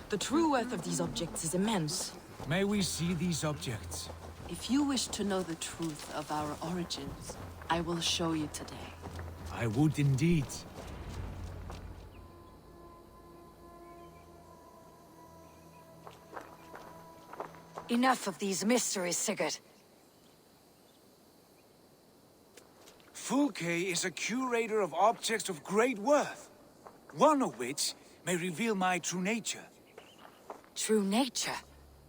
Speaker 19: The true worth of these objects is immense.
Speaker 13: May we see these objects?
Speaker 19: If you wish to know the truth of our origins, I will show you today.
Speaker 13: I would indeed.
Speaker 2: Enough of these mysteries, Sigurd.
Speaker 13: Fulke is a curator of objects of great worth, one of which may reveal my true nature.
Speaker 2: True nature?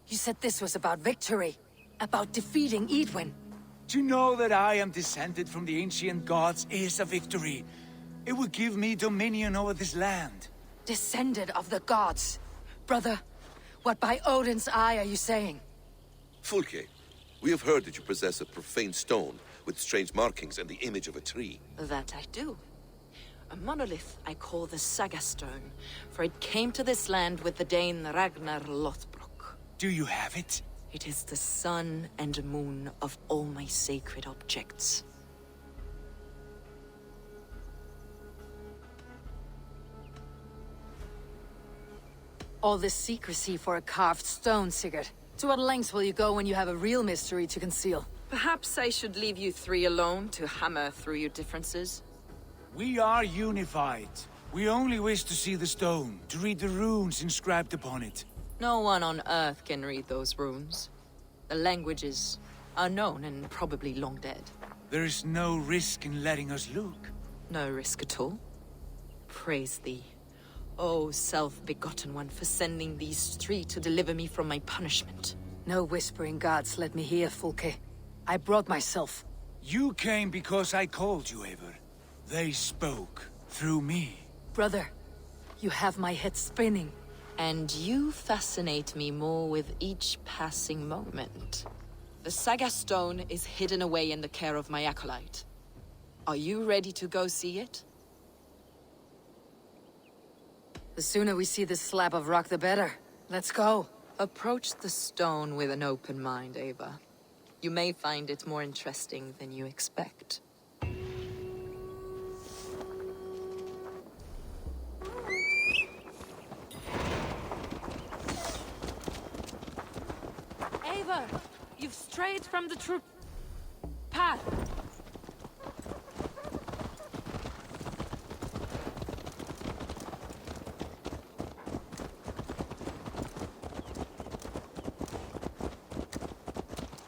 Speaker 2: You said this was about victory, about defeating Edwin.
Speaker 13: To know that I am descended from the ancient gods is a victory. It will give me dominion over this land.
Speaker 2: Descended of the gods? Brother, what by Odin's eye are you saying?
Speaker 12: Fulke, we have heard that you possess a profane stone with strange markings and the image of a tree.
Speaker 19: That I do. A monolith I call the Saga stone, for it came to this land with the Dane Ragnar Lothbrok.
Speaker 13: Do you have it?
Speaker 19: It is the sun and moon of all my sacred objects.
Speaker 2: All this secrecy for a carved stone, Sigurd. To what lengths will you go when you have a real mystery to conceal?
Speaker 19: Perhaps I should leave you three alone to hammer through your differences.
Speaker 13: We are unified. We only wish to see the stone, to read the runes inscribed upon it.
Speaker 19: No one on Earth can read those runes. The languages are known and probably long dead.
Speaker 13: There is no risk in letting us look.
Speaker 19: No risk at all. Praise thee, O self-begotten one, for sending these three to deliver me from my punishment.
Speaker 2: No whispering gods let me hear, Fulke. I brought myself.
Speaker 13: You came because I called you, Eivor. They spoke through me.
Speaker 2: Brother, you have my head spinning.
Speaker 19: And you fascinate me more with each passing moment. The Saga stone is hidden away in the care of my acolyte. Are you ready to go see it?
Speaker 2: The sooner we see this slab of rock, the better. Let's go.
Speaker 19: Approach the stone with an open mind, Ava. You may find it more interesting than you expect.
Speaker 9: Ava, you've strayed from the true path.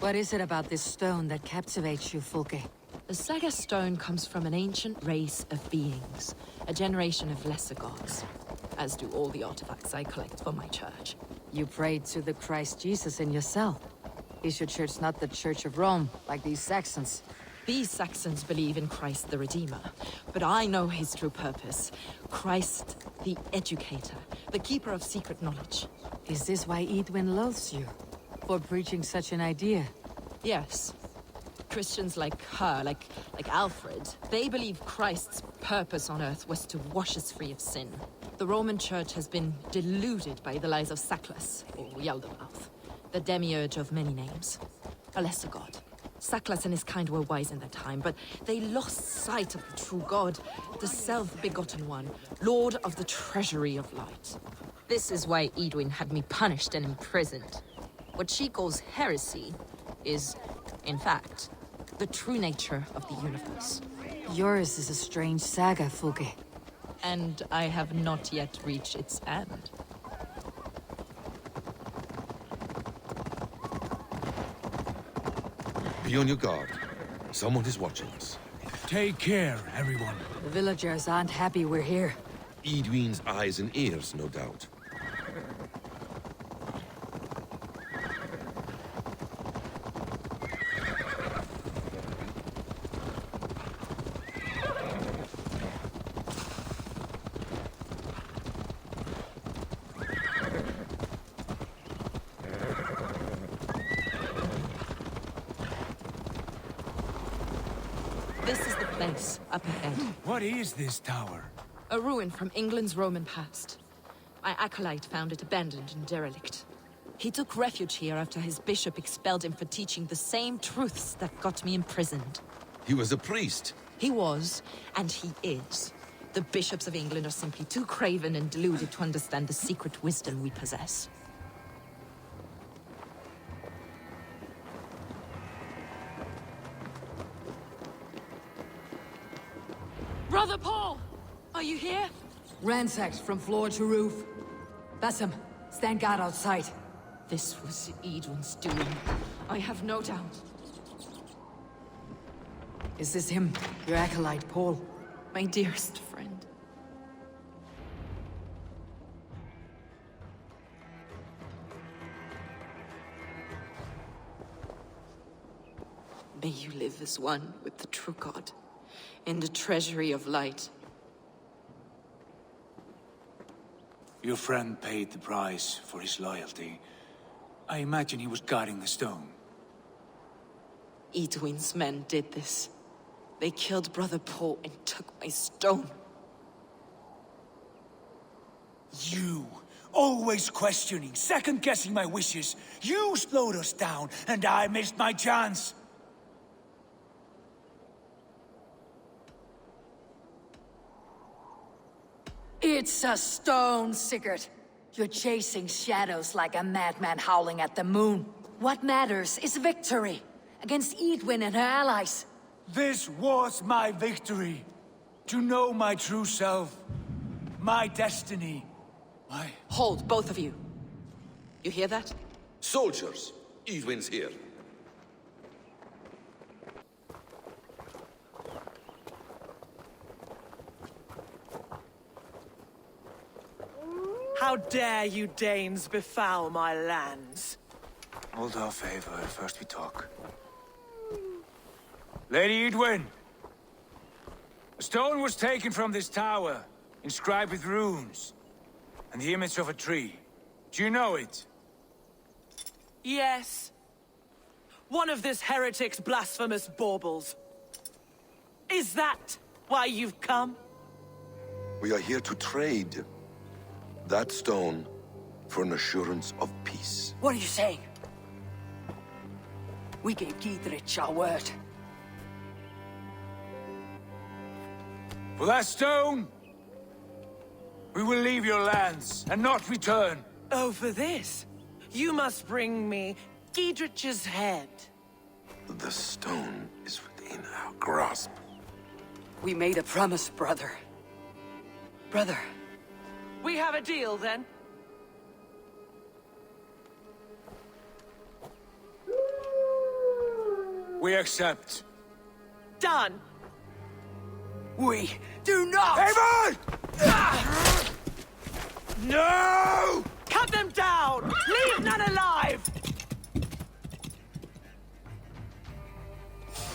Speaker 2: What is it about this stone that captivates you, Fulke?
Speaker 19: The Saga stone comes from an ancient race of beings, a generation of lesser gods, as do all the artifacts I collect for my church.
Speaker 2: You prayed to the Christ Jesus in your cell. Is your church not the Church of Rome, like these Saxons?
Speaker 19: These Saxons believe in Christ the Redeemer, but I know his true purpose. Christ the Educator, the keeper of secret knowledge.
Speaker 2: Is this why Edwin loathes you? For preaching such an idea?
Speaker 19: Yes. Christians like her, like Alfred, they believe Christ's purpose on earth was to wash us free of sin. The Roman Church has been deluded by the lies of Saklas, or Yaldabaoth, the demiurge of many names, a lesser god. Saklas and his kind were wise in their time, but they lost sight of the true God, the self-begotten one, Lord of the treasury of light. This is why Edwin had me punished and imprisoned. What she calls heresy is, in fact, the true nature of the universe.
Speaker 2: Yours is a strange saga, Fulke.
Speaker 19: And I have not yet reached its end.
Speaker 12: Be on your guard. Someone is watching us.
Speaker 13: Take care, everyone.
Speaker 2: The villagers aren't happy we're here.
Speaker 12: Edwin's eyes and ears, no doubt.
Speaker 19: This is the place, up ahead.
Speaker 13: What is this tower?
Speaker 19: A ruin from England's Roman past. My acolyte found it abandoned and derelict. He took refuge here after his bishop expelled him for teaching the same truths that got me imprisoned.
Speaker 12: He was a priest.
Speaker 19: He was, and he is. The bishops of England are simply too craven and deluded to understand the secret wisdom we possess. Brother Paul! Are you here?
Speaker 2: Ransacked from floor to roof. Bassam, stand guard outside.
Speaker 19: This was Edwin's doing. I have no doubt.
Speaker 2: Is this him, your acolyte, Paul?
Speaker 19: My dearest friend. May you live as one with the true God, in the treasury of light.
Speaker 13: Your friend paid the price for his loyalty. I imagine he was guarding the stone.
Speaker 19: Edwin's men did this. They killed Brother Paul and took my stone.
Speaker 13: You, always questioning, second-guessing my wishes. You slowed us down, and I missed my chance.
Speaker 2: It's a stone, Sigurd. You're chasing shadows like a madman howling at the moon. What matters is victory against Edwin and her allies.
Speaker 13: This was my victory. To know my true self. My destiny. My...
Speaker 19: Hold, both of you. You hear that?
Speaker 12: Soldiers, Edwin's here.
Speaker 15: How dare you Danes befoul my lands?
Speaker 13: Hold off, Eivor. First we talk. Lady Edwin! A stone was taken from this tower, inscribed with runes, and the image of a tree. Do you know it?
Speaker 15: Yes. One of this heretic's blasphemous baubles. Is that why you've come?
Speaker 12: We are here to trade that stone for an assurance of peace.
Speaker 2: What are you saying? We gave Giedrich our word.
Speaker 13: For that stone, we will leave your lands and not return.
Speaker 15: Oh, for this? You must bring me Giedrich's head.
Speaker 12: The stone is within our grasp.
Speaker 2: We made a promise, brother. Brother.
Speaker 15: We have a deal, then?
Speaker 13: We accept.
Speaker 15: Done.
Speaker 11: We do not!
Speaker 13: Eivor! No!
Speaker 15: Cut them down! Leave none alive!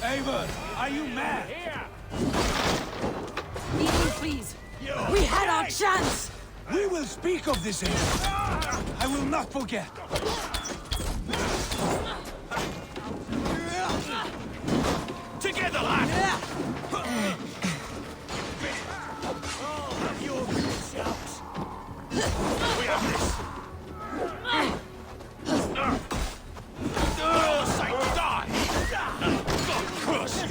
Speaker 13: Eivor, are you mad?
Speaker 2: Ethan, please. We had our chance!
Speaker 13: We will speak of this, Eivor. I will not forget.
Speaker 5: Together, lad! We have this! Die! God curse you!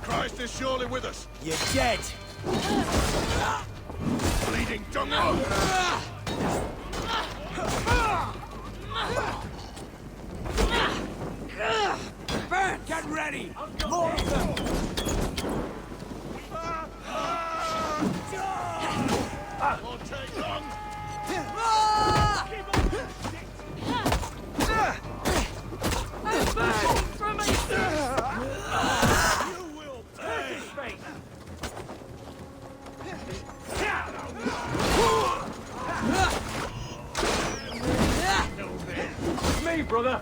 Speaker 5: Christ is surely with us.
Speaker 13: You're dead.
Speaker 5: Bleeding dung.
Speaker 13: Burn! Get ready! More of them!
Speaker 5: Won't take long.
Speaker 15: I'm burning from my
Speaker 5: You will pay.
Speaker 16: Me, brother.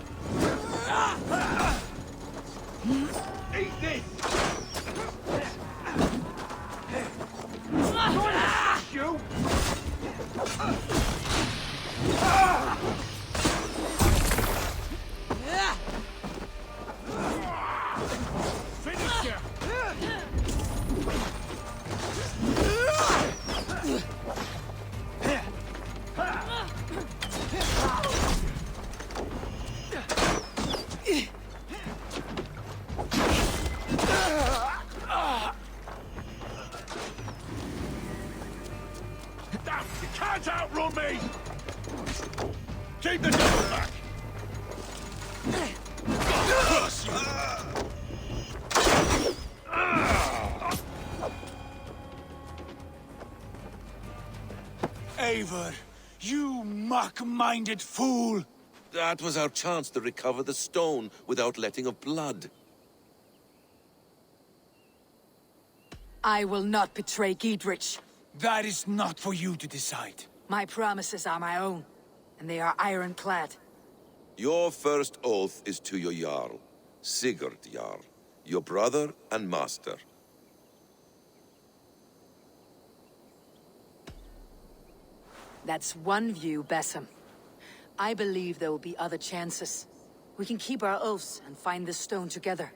Speaker 16: Eat this. You.
Speaker 5: Finish you. Damn, you can't outrun me! Keep the devil back! God curse you!
Speaker 13: Eivor, you mock-minded fool!
Speaker 12: That was our chance to recover the stone without letting of blood.
Speaker 2: I will not betray Giedrich.
Speaker 13: That is not for you to decide.
Speaker 2: My promises are my own, and they are ironclad.
Speaker 12: Your first oath is to your Jarl, Sigurd Jarl, your brother and master.
Speaker 2: That's one view, Basim. I believe there will be other chances. We can keep our oaths and find this stone together.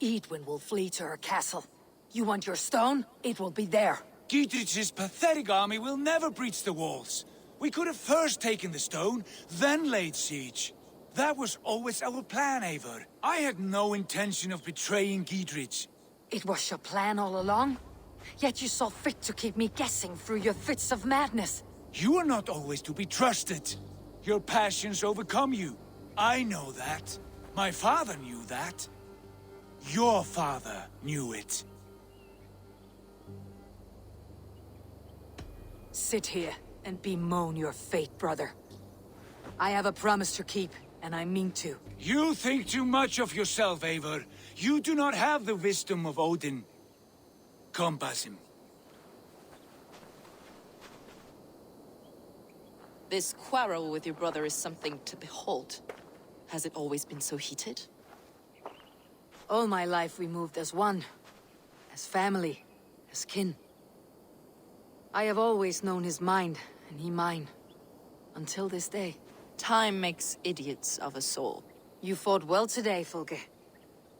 Speaker 2: Edwin will flee to her castle. You want your stone? It will be there.
Speaker 13: Giedrich's pathetic army will never breach the walls. We could have first taken the stone, then laid siege. That was always our plan, Eivor. I had no intention of betraying Giedrich.
Speaker 2: It was your plan all along? Yet you saw fit to keep me guessing through your fits of madness.
Speaker 13: You are not always to be trusted. Your passions overcome you. I know that. My father knew that. Your father knew it.
Speaker 2: Sit here and bemoan your fate, brother. I have a promise to keep, and I mean to.
Speaker 13: You think too much of yourself, Eivor. You do not have the wisdom of Odin. Come, Basim.
Speaker 19: This quarrel with your brother is something to behold. Has it always been so heated?
Speaker 2: All my life we moved as one. As family. As kin. I have always known his mind, and he mine. Until this day.
Speaker 19: Time makes idiots of us all.
Speaker 2: You fought well today, Fulke.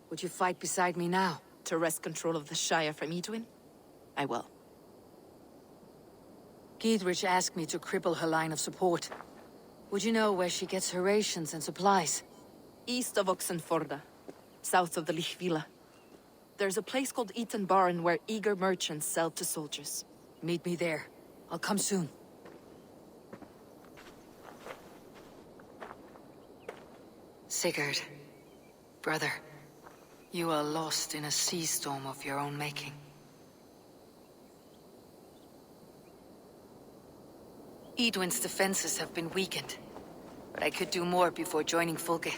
Speaker 2: Would you fight beside me now?
Speaker 19: To wrest control of the Shire from Edwin? I will.
Speaker 2: Giedrich asked me to cripple her line of support. Would you know where she gets her rations and supplies?
Speaker 19: East of Oxenforda, south of the Lichvila. There's a place called Eaton Barn where eager merchants sell to soldiers.
Speaker 2: Meet me there. I'll come soon. Sigurd, brother, you are lost in a sea storm of your own making. Edwin's defenses have been weakened, but I could do more before joining Folke.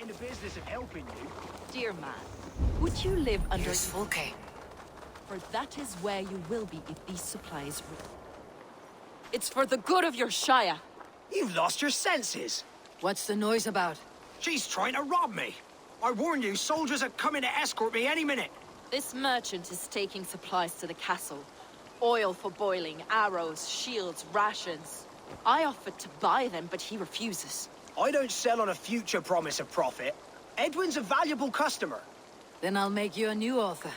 Speaker 17: In the business of helping you.
Speaker 20: Dear man, would you live under...
Speaker 2: Here's Folke.
Speaker 20: For that is where you will be if these supplies... It's for the good of your Shire.
Speaker 17: You've lost your senses.
Speaker 2: What's the noise about?
Speaker 17: She's trying to rob me. I warn you, soldiers are coming to escort me any minute.
Speaker 20: This merchant is taking supplies to the castle. Oil for boiling, arrows, shields, rations. I offered to buy them, but he refuses.
Speaker 17: I don't sell on a future promise of profit. Edwin's a valuable customer.
Speaker 2: Then I'll make you a new author.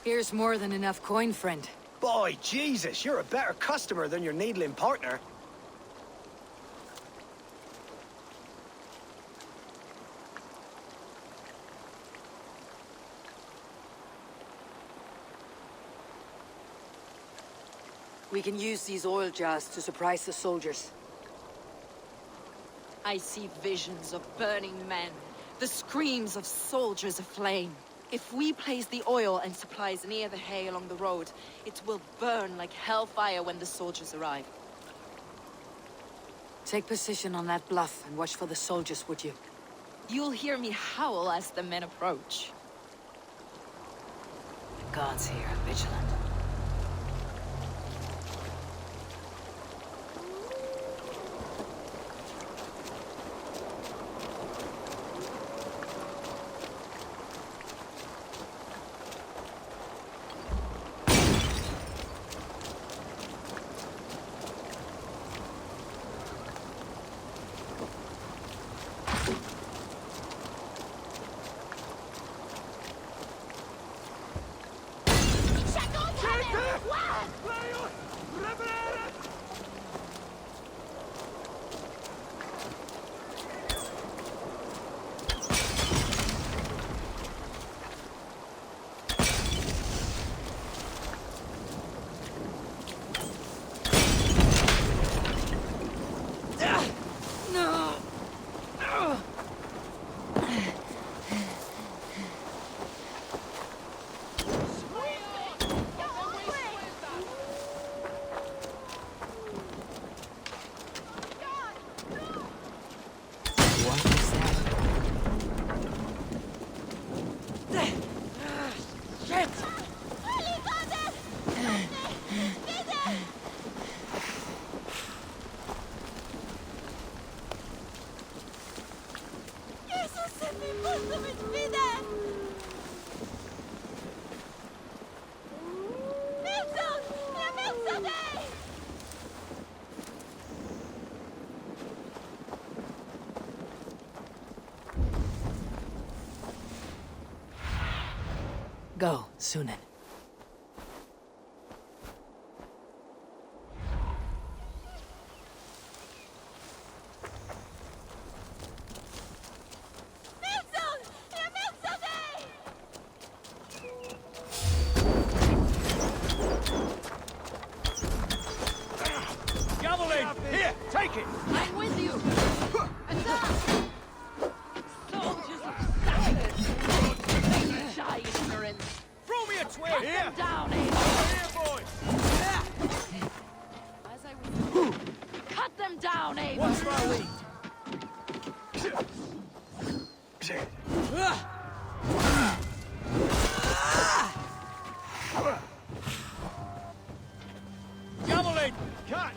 Speaker 2: Here's more than enough coin, friend.
Speaker 17: Boy, Jesus, you're a better customer than your needling partner.
Speaker 2: We can use these oil jars to surprise the soldiers.
Speaker 20: I see visions of burning men, the screams of soldiers aflame. If we place the oil and supplies near the hay along the road, it will burn like hellfire when the soldiers arrive.
Speaker 2: Take position on that bluff and watch for the soldiers, would you?
Speaker 20: You'll hear me howl as the men approach.
Speaker 2: The gods here are vigilant. Go, Sunan.
Speaker 17: Here, take it!
Speaker 20: I'm with you! Attack! Soldiers of Saga! They die ignorant!
Speaker 17: Throw me a twig!
Speaker 20: Cut
Speaker 17: Here!
Speaker 20: them down, Abel!
Speaker 17: Here, boys!
Speaker 20: As I was... Cut them down, Abel!
Speaker 17: What's my lead? Cavalry! Catch!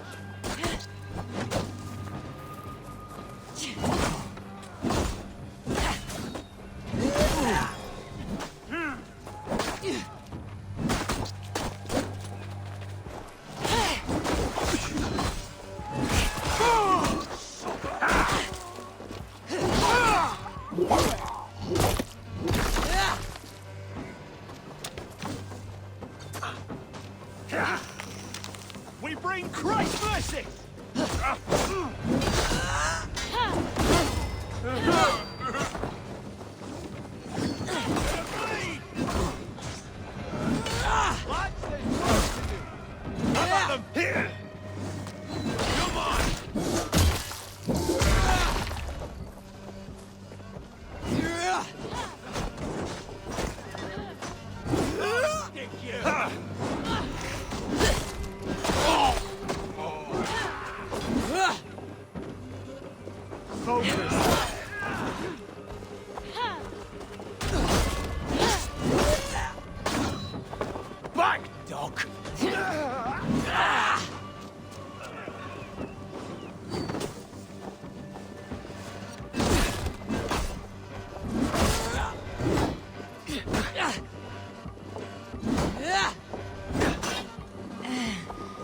Speaker 13: Back, dog!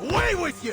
Speaker 16: Away with you!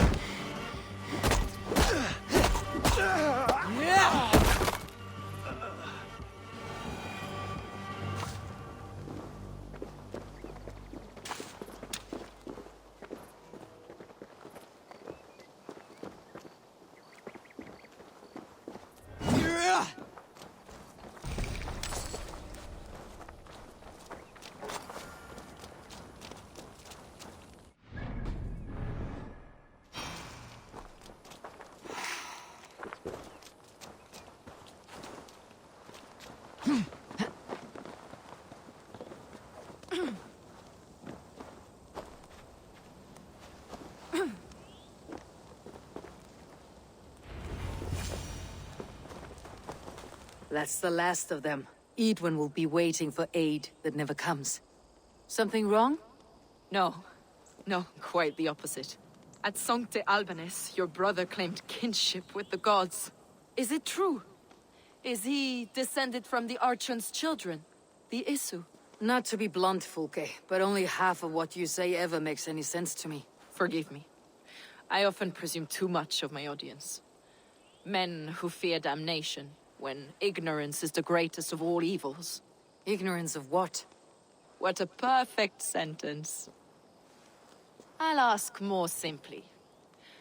Speaker 2: That's the last of them. Edwin will be waiting for aid that never comes. Something wrong?
Speaker 19: No. No, quite the opposite. At Sancte Albanus, your brother claimed kinship with the gods. Is it true? Is he descended from the Archon's children? The Isu?
Speaker 2: Not to be blunt, Fulke, but only half of what you say ever makes any sense to me.
Speaker 19: Forgive me. I often presume too much of my audience. Men who fear damnation, when ignorance is the greatest of all evils.
Speaker 2: Ignorance of what?
Speaker 19: What a perfect sentence. I'll ask more simply.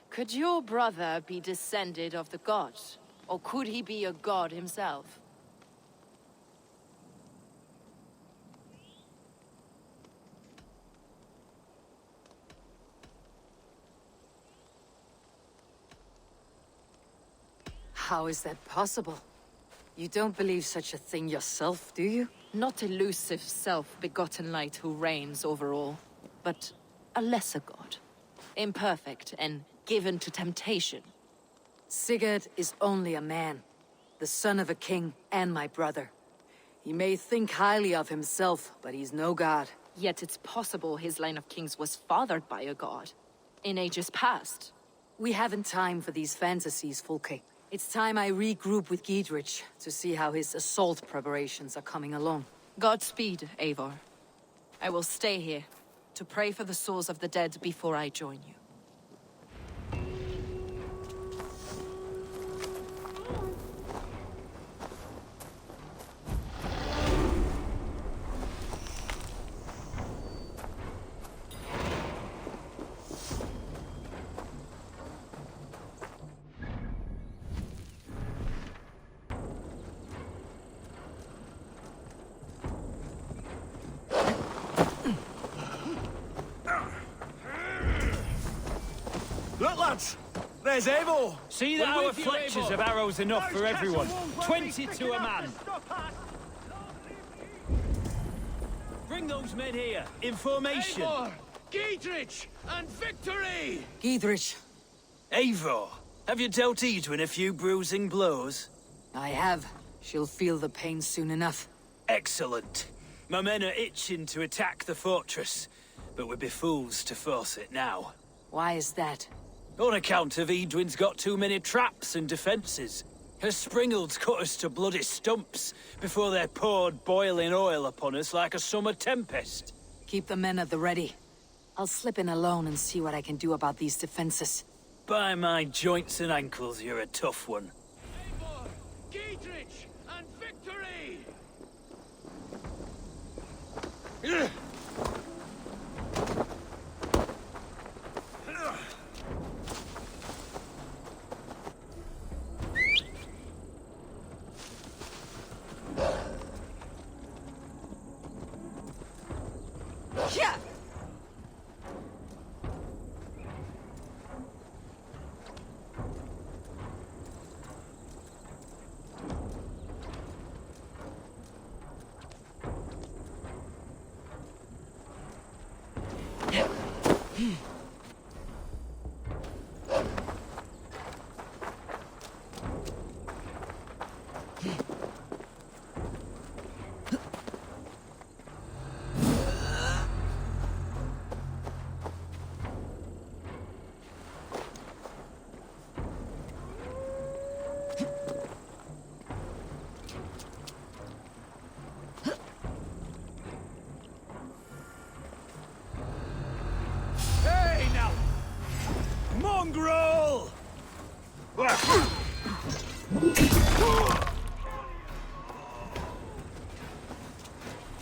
Speaker 19: Could your brother be descended of the gods? Or could he be a god himself?
Speaker 2: How is that possible? You don't believe such a thing yourself, do you?
Speaker 19: Not elusive self-begotten light who reigns over all, but a lesser god. Imperfect and given to temptation.
Speaker 2: Sigurd is only a man, the son of a king and my brother. He may think highly of himself, but he's no god.
Speaker 19: Yet it's possible his line of kings was fathered by a god, in ages past.
Speaker 2: We haven't time for these fantasies, Fulke. It's time I regroup with Giedrich to see how his assault preparations are coming along.
Speaker 19: Godspeed, Eivor. I will stay here to pray for the souls of the dead before I join you.
Speaker 16: Look, lads! There's Eivor!
Speaker 14: See that our fletchers have arrows enough for everyone. 20 to a man. Bring those men here, in formation.
Speaker 16: Eivor! Giedrich! And victory!
Speaker 2: Giedrich!
Speaker 14: Eivor, have you dealt Edwin a few bruising blows?
Speaker 2: I have. She'll feel the pain soon enough.
Speaker 14: Excellent. My men are itching to attack the fortress, but we'd be fools to force it now.
Speaker 2: Why is that?
Speaker 14: On account of Edwin's got too many traps and defenses. Her springalds cut us to bloody stumps before they poured boiling oil upon us like a summer tempest.
Speaker 2: Keep the men at the ready. I'll slip in alone and see what I can do about these defenses.
Speaker 14: By my joints and ankles, you're a tough one.
Speaker 16: Eivor! Giedrich! And victory!
Speaker 2: Yeah!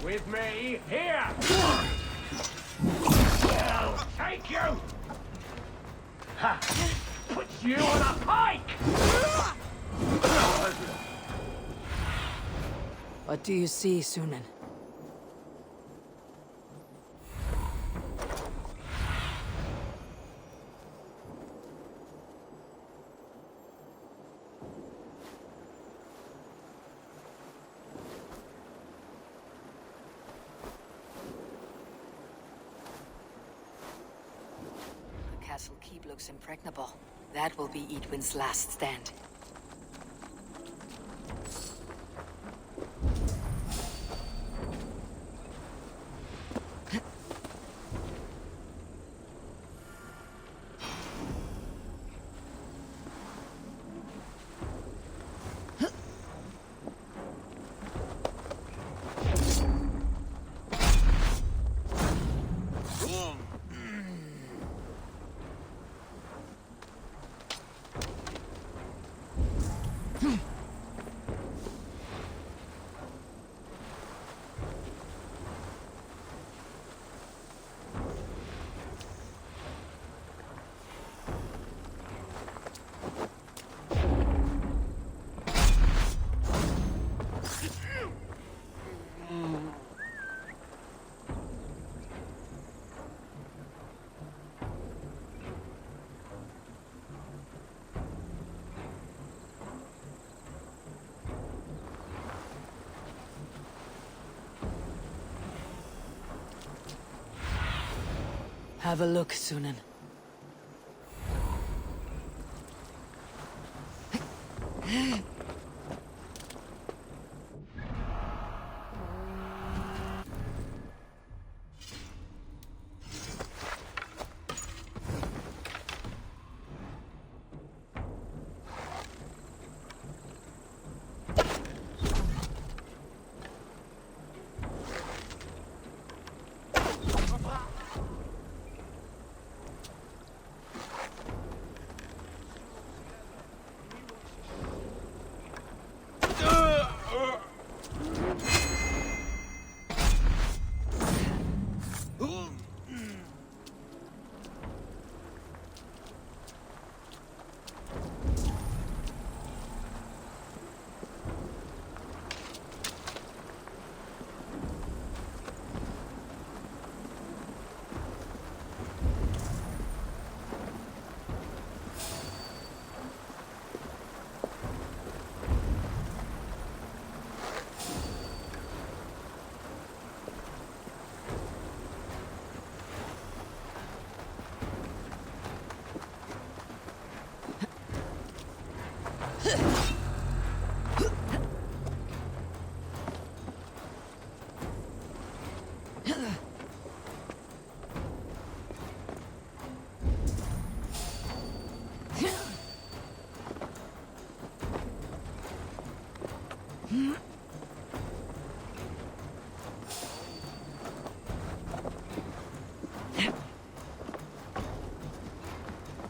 Speaker 17: With me, here! I'll take you! Ha! Put you on a pike!
Speaker 2: What do you see, Sunan? The castle keep looks impregnable. That will be Edwin's last stand. Have a look, Sunan.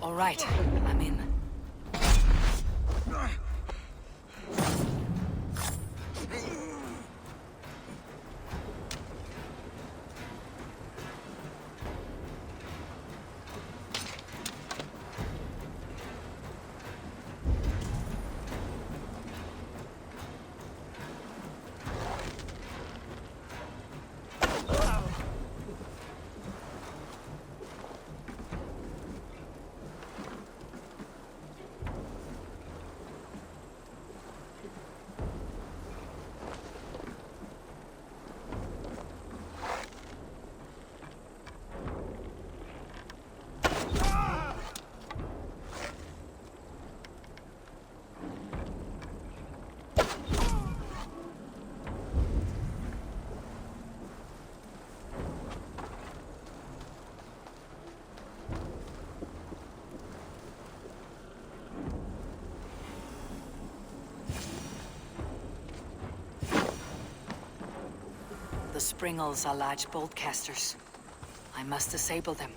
Speaker 2: All right, I'm in. The Springles are large bolt casters. I must disable them.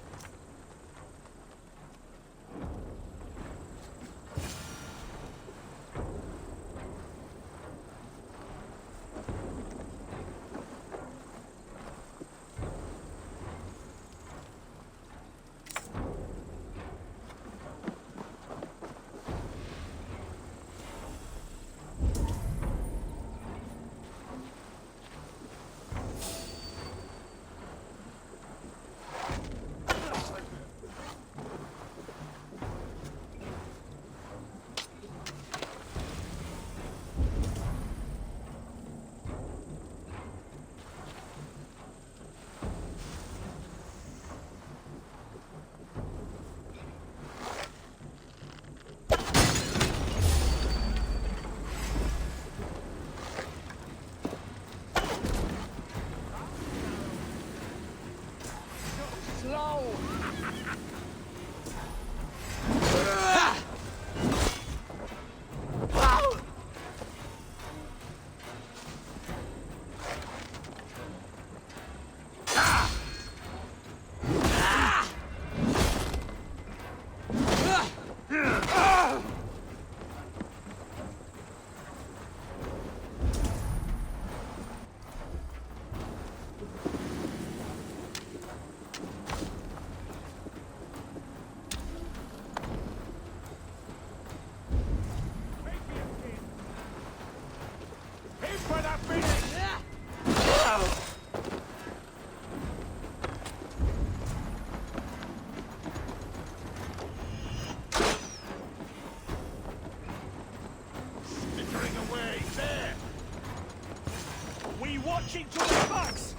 Speaker 16: watch each other's backs!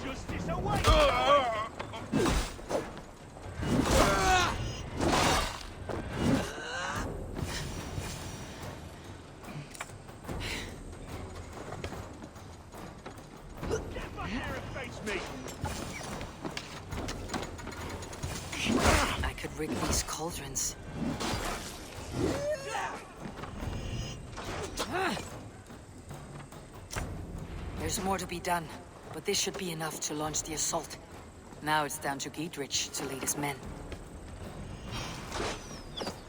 Speaker 16: Justice awaits! Get back here and face me!
Speaker 2: I could rig these cauldrons. There's more to be done, but this should be enough to launch the assault. Now it's down to Giedrich to lead his men.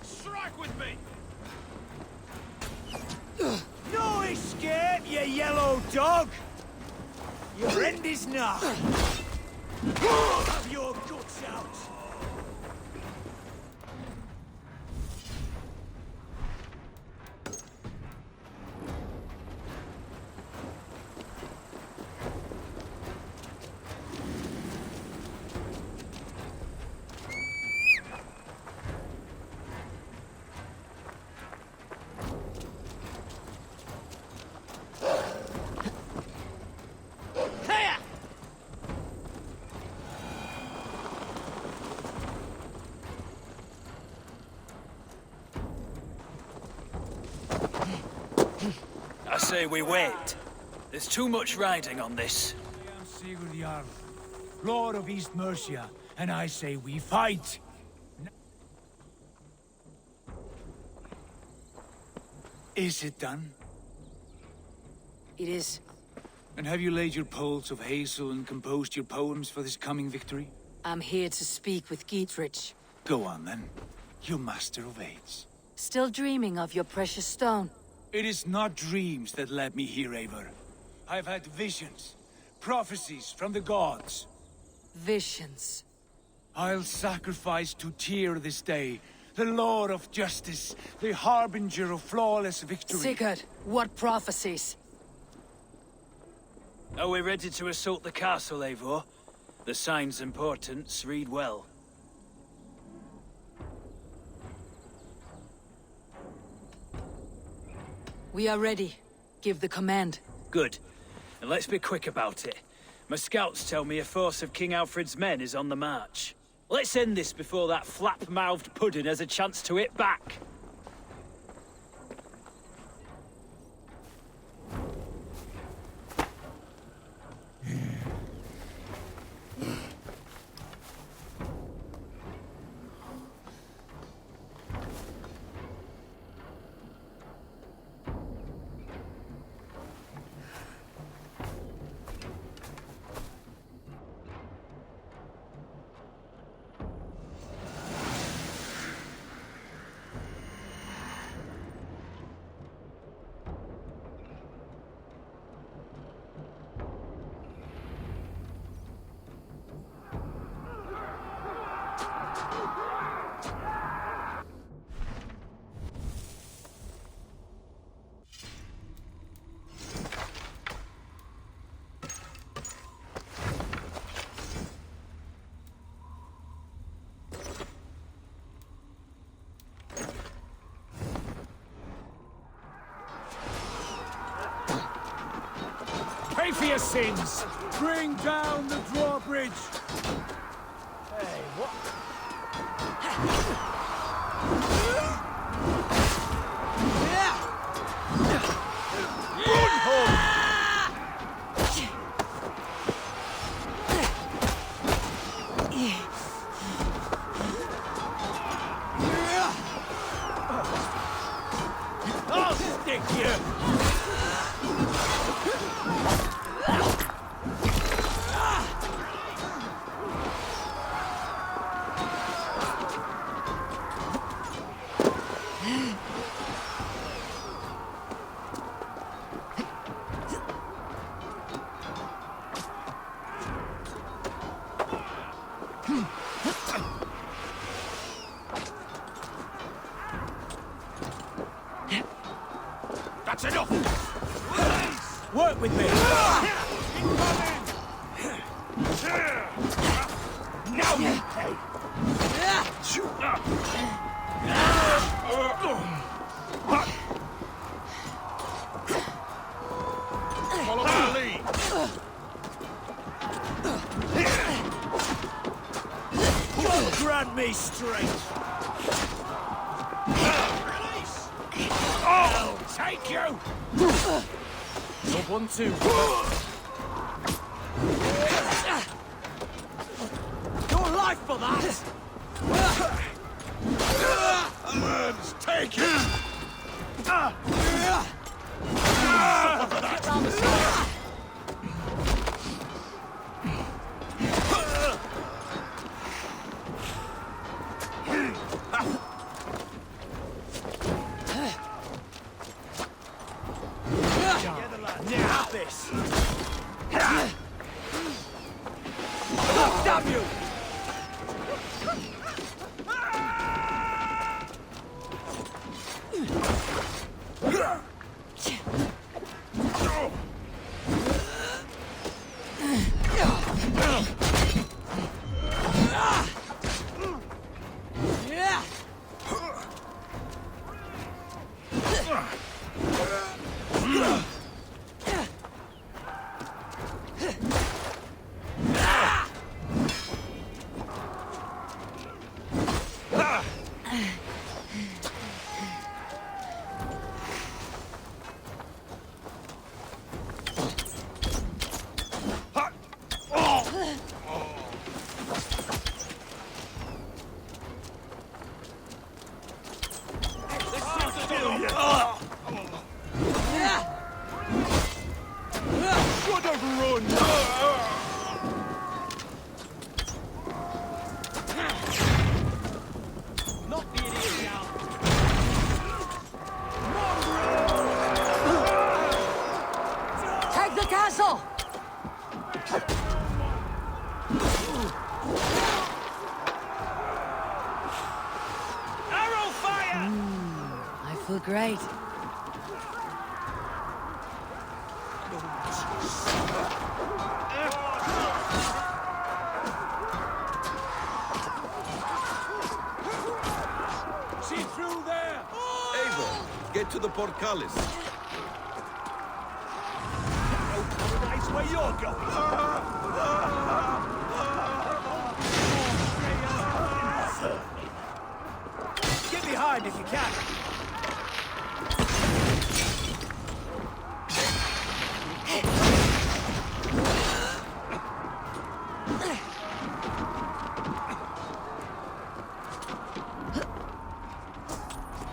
Speaker 16: Strike with me! No escape, you yellow dog! Your end is nigh! Have your guts out!
Speaker 14: I say we wait. There's too much riding on this.
Speaker 13: I am Sigurd Jarl, Lord of East Mercia, and I say we fight! Is it done?
Speaker 2: It is.
Speaker 13: And have you laid your poles of hazel and composed your poems for this coming victory?
Speaker 2: I'm here to speak with Giedrich.
Speaker 13: Go on, then. You master of aids.
Speaker 2: Still dreaming of your precious stone?
Speaker 13: It is not dreams that led me here, Eivor. I've had visions, prophecies from the gods.
Speaker 2: Visions.
Speaker 13: I'll sacrifice to Tyr this day, the Lord of Justice, the harbinger of flawless victory.
Speaker 2: Sigurd, what prophecies?
Speaker 14: Are we ready to assault the castle, Eivor? The signs and portents read well.
Speaker 2: We are ready. Give the command.
Speaker 14: Good. And let's be quick about it. My scouts tell me a force of King Alfred's men is on the march. Let's end this before that flap-mouthed pudding has a chance to hit back.
Speaker 13: Pay for your sins! Bring down the drawbridge!
Speaker 16: Hey, what? I'll stick you!
Speaker 13: That's enough! Work with me! Now you pay! break you!
Speaker 18: You're one too.
Speaker 13: Your life for that!
Speaker 10: Let's take it!
Speaker 13: Get round the side!
Speaker 10: Now this!
Speaker 13: God damn you!
Speaker 2: Take the castle!
Speaker 13: Arrow fire!
Speaker 2: I feel great.
Speaker 13: See through there!
Speaker 12: Eivor, get to the portcullis.
Speaker 10: No paradise where you're going!
Speaker 13: Get behind if you can!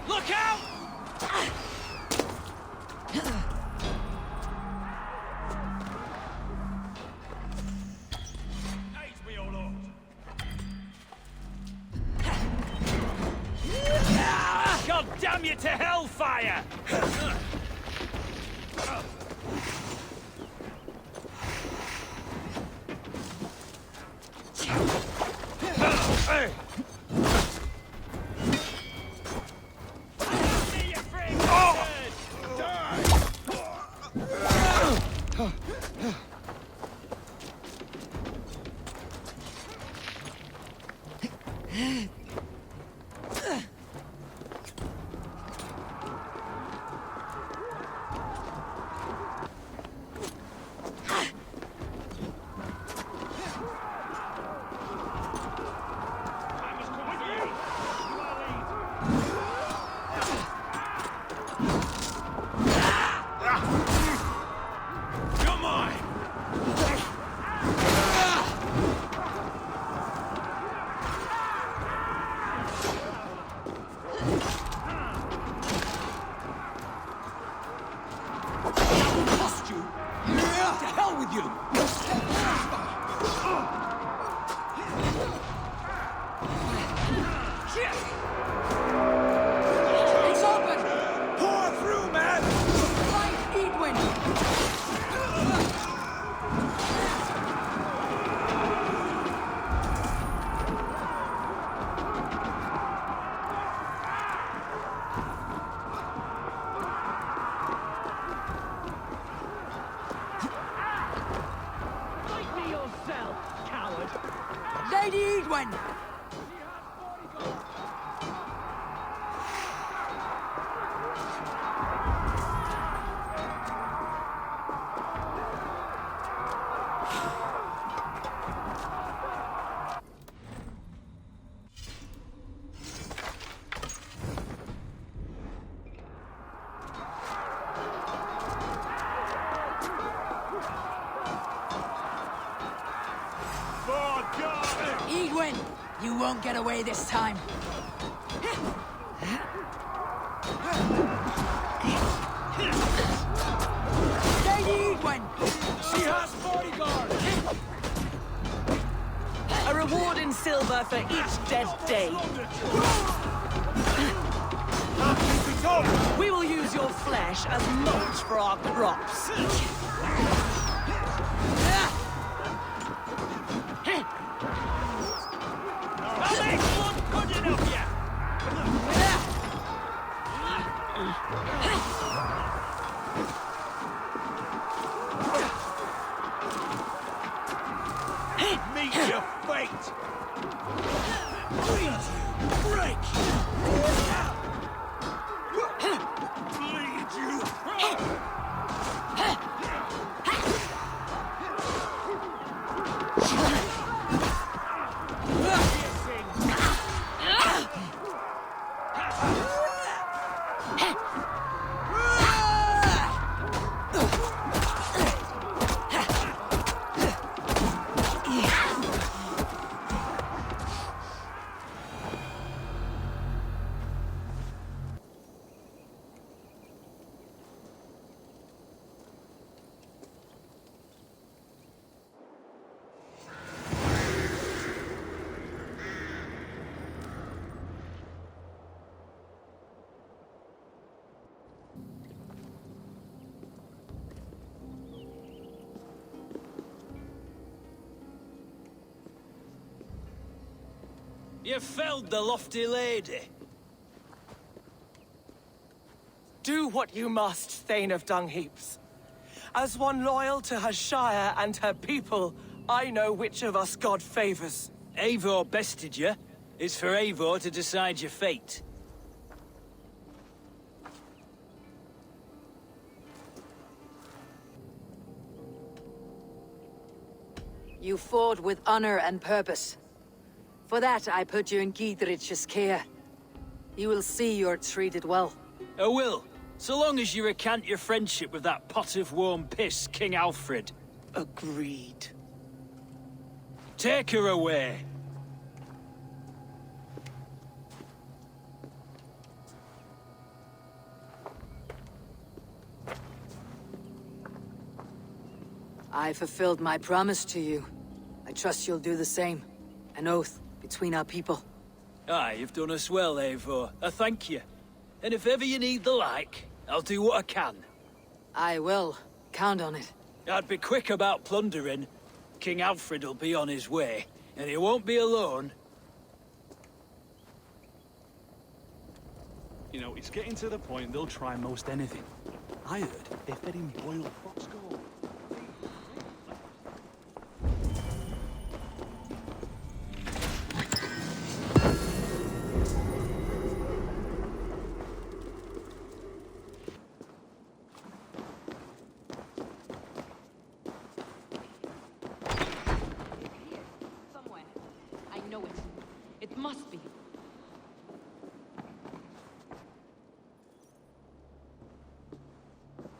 Speaker 13: Look out!
Speaker 10: Aid me, O Lord!
Speaker 13: God damn you to hellfire!
Speaker 10: Hey!
Speaker 13: See you, friend!
Speaker 10: Come on!
Speaker 13: Cost you! To hell with you!
Speaker 2: It's open!
Speaker 13: Pour through, man!
Speaker 2: Fight Edwin!
Speaker 16: Fight me yourself, coward!
Speaker 2: Lady Edwin! You won't get away this time. Lady Edwin!
Speaker 15: She has bodyguards! A reward in silver for each dead day. We will use your flesh as mulch for our crops.
Speaker 14: That makes one good enough, yeah?
Speaker 16: Meet your fate! Bleed you! Break! Bleed you!
Speaker 14: You felled the lofty lady.
Speaker 15: Do what you must, Thane of Dungheaps. As one loyal to her shire and her people, I know which of us God favors.
Speaker 14: Eivor bested you. It's for Eivor to decide your fate.
Speaker 2: You fought with honor and purpose. For that, I put you in Giedrich's care. You will see you're treated well.
Speaker 14: I will, so long as you recant your friendship with that pot of warm piss, King Alfred.
Speaker 15: Agreed.
Speaker 14: Take her away.
Speaker 2: I fulfilled my promise to you. I trust you'll do the same. An oath between our people.
Speaker 14: Aye, you've done us well, Eivor. I thank you. And if ever you need the like, I'll do what I can.
Speaker 2: I will. Count on it.
Speaker 14: I'd be quick about plundering. King Alfred will be on his way, and he won't be alone.
Speaker 10: You know, it's getting to the point they'll try most anything. I heard they fed him boiled fox gold.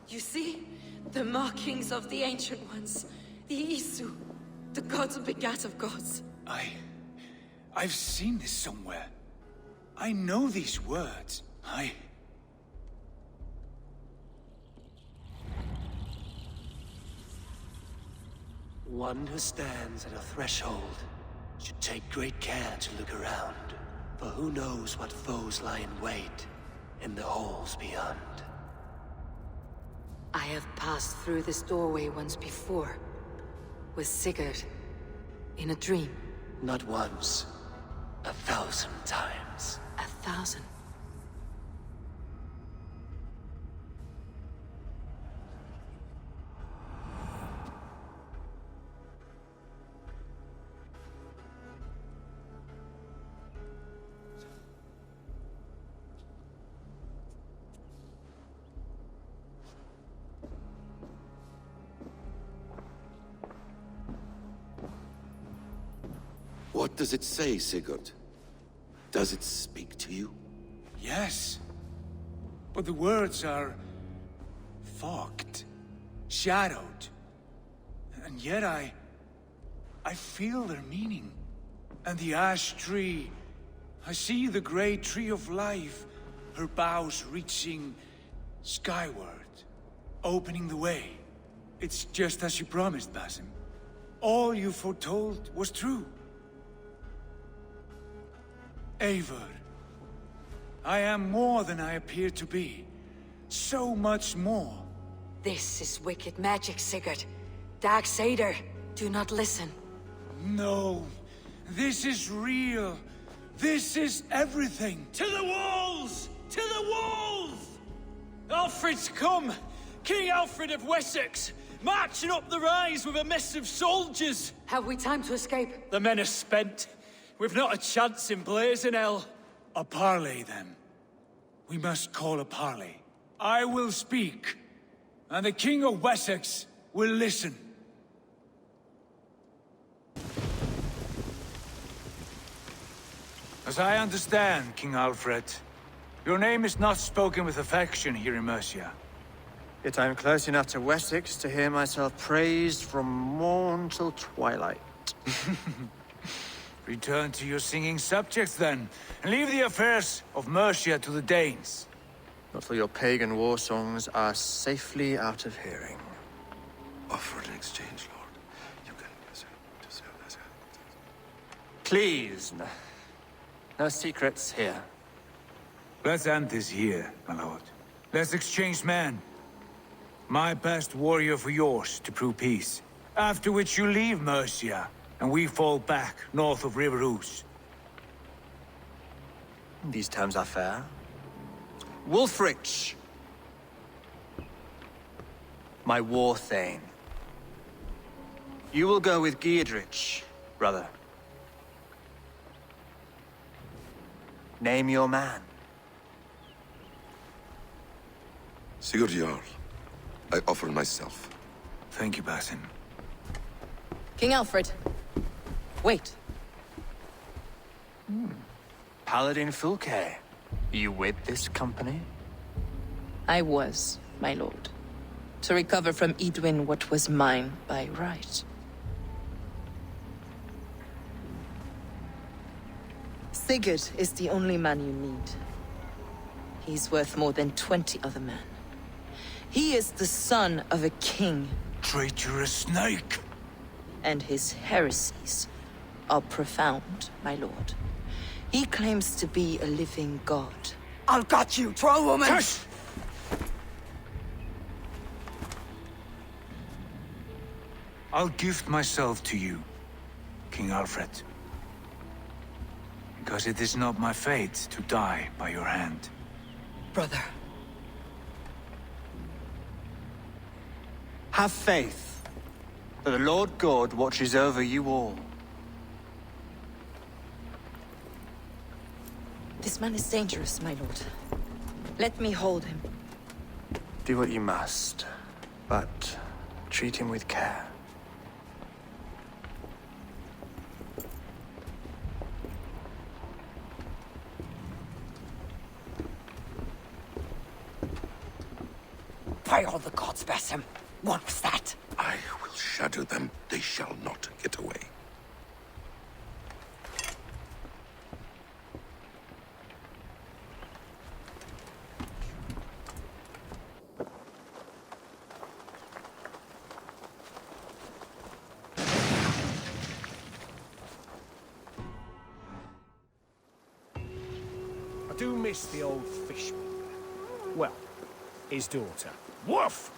Speaker 19: You see? The markings of the Ancient Ones. The Isu. The gods begat of gods.
Speaker 13: I've seen this somewhere. I know these words.
Speaker 3: One who stands at a threshold should take great care to look around, for who knows what foes lie in wait in the halls beyond.
Speaker 2: I have passed through this doorway once before. With Sigurd. In a dream.
Speaker 3: Not once. 1,000 times.
Speaker 2: 1,000?
Speaker 12: What does it say, Sigurd? Does it speak to you?
Speaker 13: Yes. But the words are... fogged. Shadowed. And yet I feel their meaning. And the ash tree. I see the great tree of life, her boughs reaching skyward, opening the way. It's just as you promised, Basim. All you foretold was true. Eivor, I am more than I appear to be. So much more.
Speaker 2: This is wicked magic, Sigurd. Darksader, do not listen.
Speaker 13: No, this is real. This is everything.
Speaker 14: To the walls! To the walls! Alfred's come! King Alfred of Wessex! Marching up the rise with a mess of soldiers!
Speaker 2: Have we time to escape?
Speaker 14: The men are spent. We've not a chance in blazing hell.
Speaker 13: A parley, then. We must call a parley. I will speak, and the King of Wessex will listen. As I understand, King Alfred, your name is not spoken with affection here in Mercia.
Speaker 21: Yet I am close enough to Wessex to hear myself praised from morn till twilight.
Speaker 13: Return to your singing subjects, then, and leave the affairs of Mercia to the Danes.
Speaker 21: Not till your pagan war songs are safely out of hearing.
Speaker 12: Offer an exchange, Lord. You can...
Speaker 21: Please, no secrets here.
Speaker 13: Let's end this here, my lord. Let's exchange men. My best warrior for yours to prove peace. After which you leave Mercia, and we fall back north of River Ouse.
Speaker 21: These terms are fair. Wulfrich! My war thane. You will go with Giedrich, brother. Name your man.
Speaker 12: Sigurd Jarl, I offer myself.
Speaker 13: Thank you, Basim.
Speaker 19: King Alfred. Wait.
Speaker 21: Paladin Fulke. You with this company?
Speaker 19: I was, my lord. To recover from Edwin what was mine by right. Sigurd is the only man you need. He's worth more than 20 other men. He is the son of a king.
Speaker 13: Traitorous snake!
Speaker 19: And his heresies are profound, my lord. He claims to be a living god.
Speaker 11: I'll got you, troll woman!
Speaker 13: Tush! I'll gift myself to you, King Alfred. Because it is not my fate to die by your hand.
Speaker 2: Brother.
Speaker 21: Have faith that the Lord God watches over you all.
Speaker 19: This man is dangerous, my lord. Let me hold him.
Speaker 21: Do what you must, but treat him with care.
Speaker 11: By all the gods, Basim. What was that?
Speaker 12: I will shadow them. They shall not get away.
Speaker 17: I do miss the old fishmonger. Well, his daughter. Woof!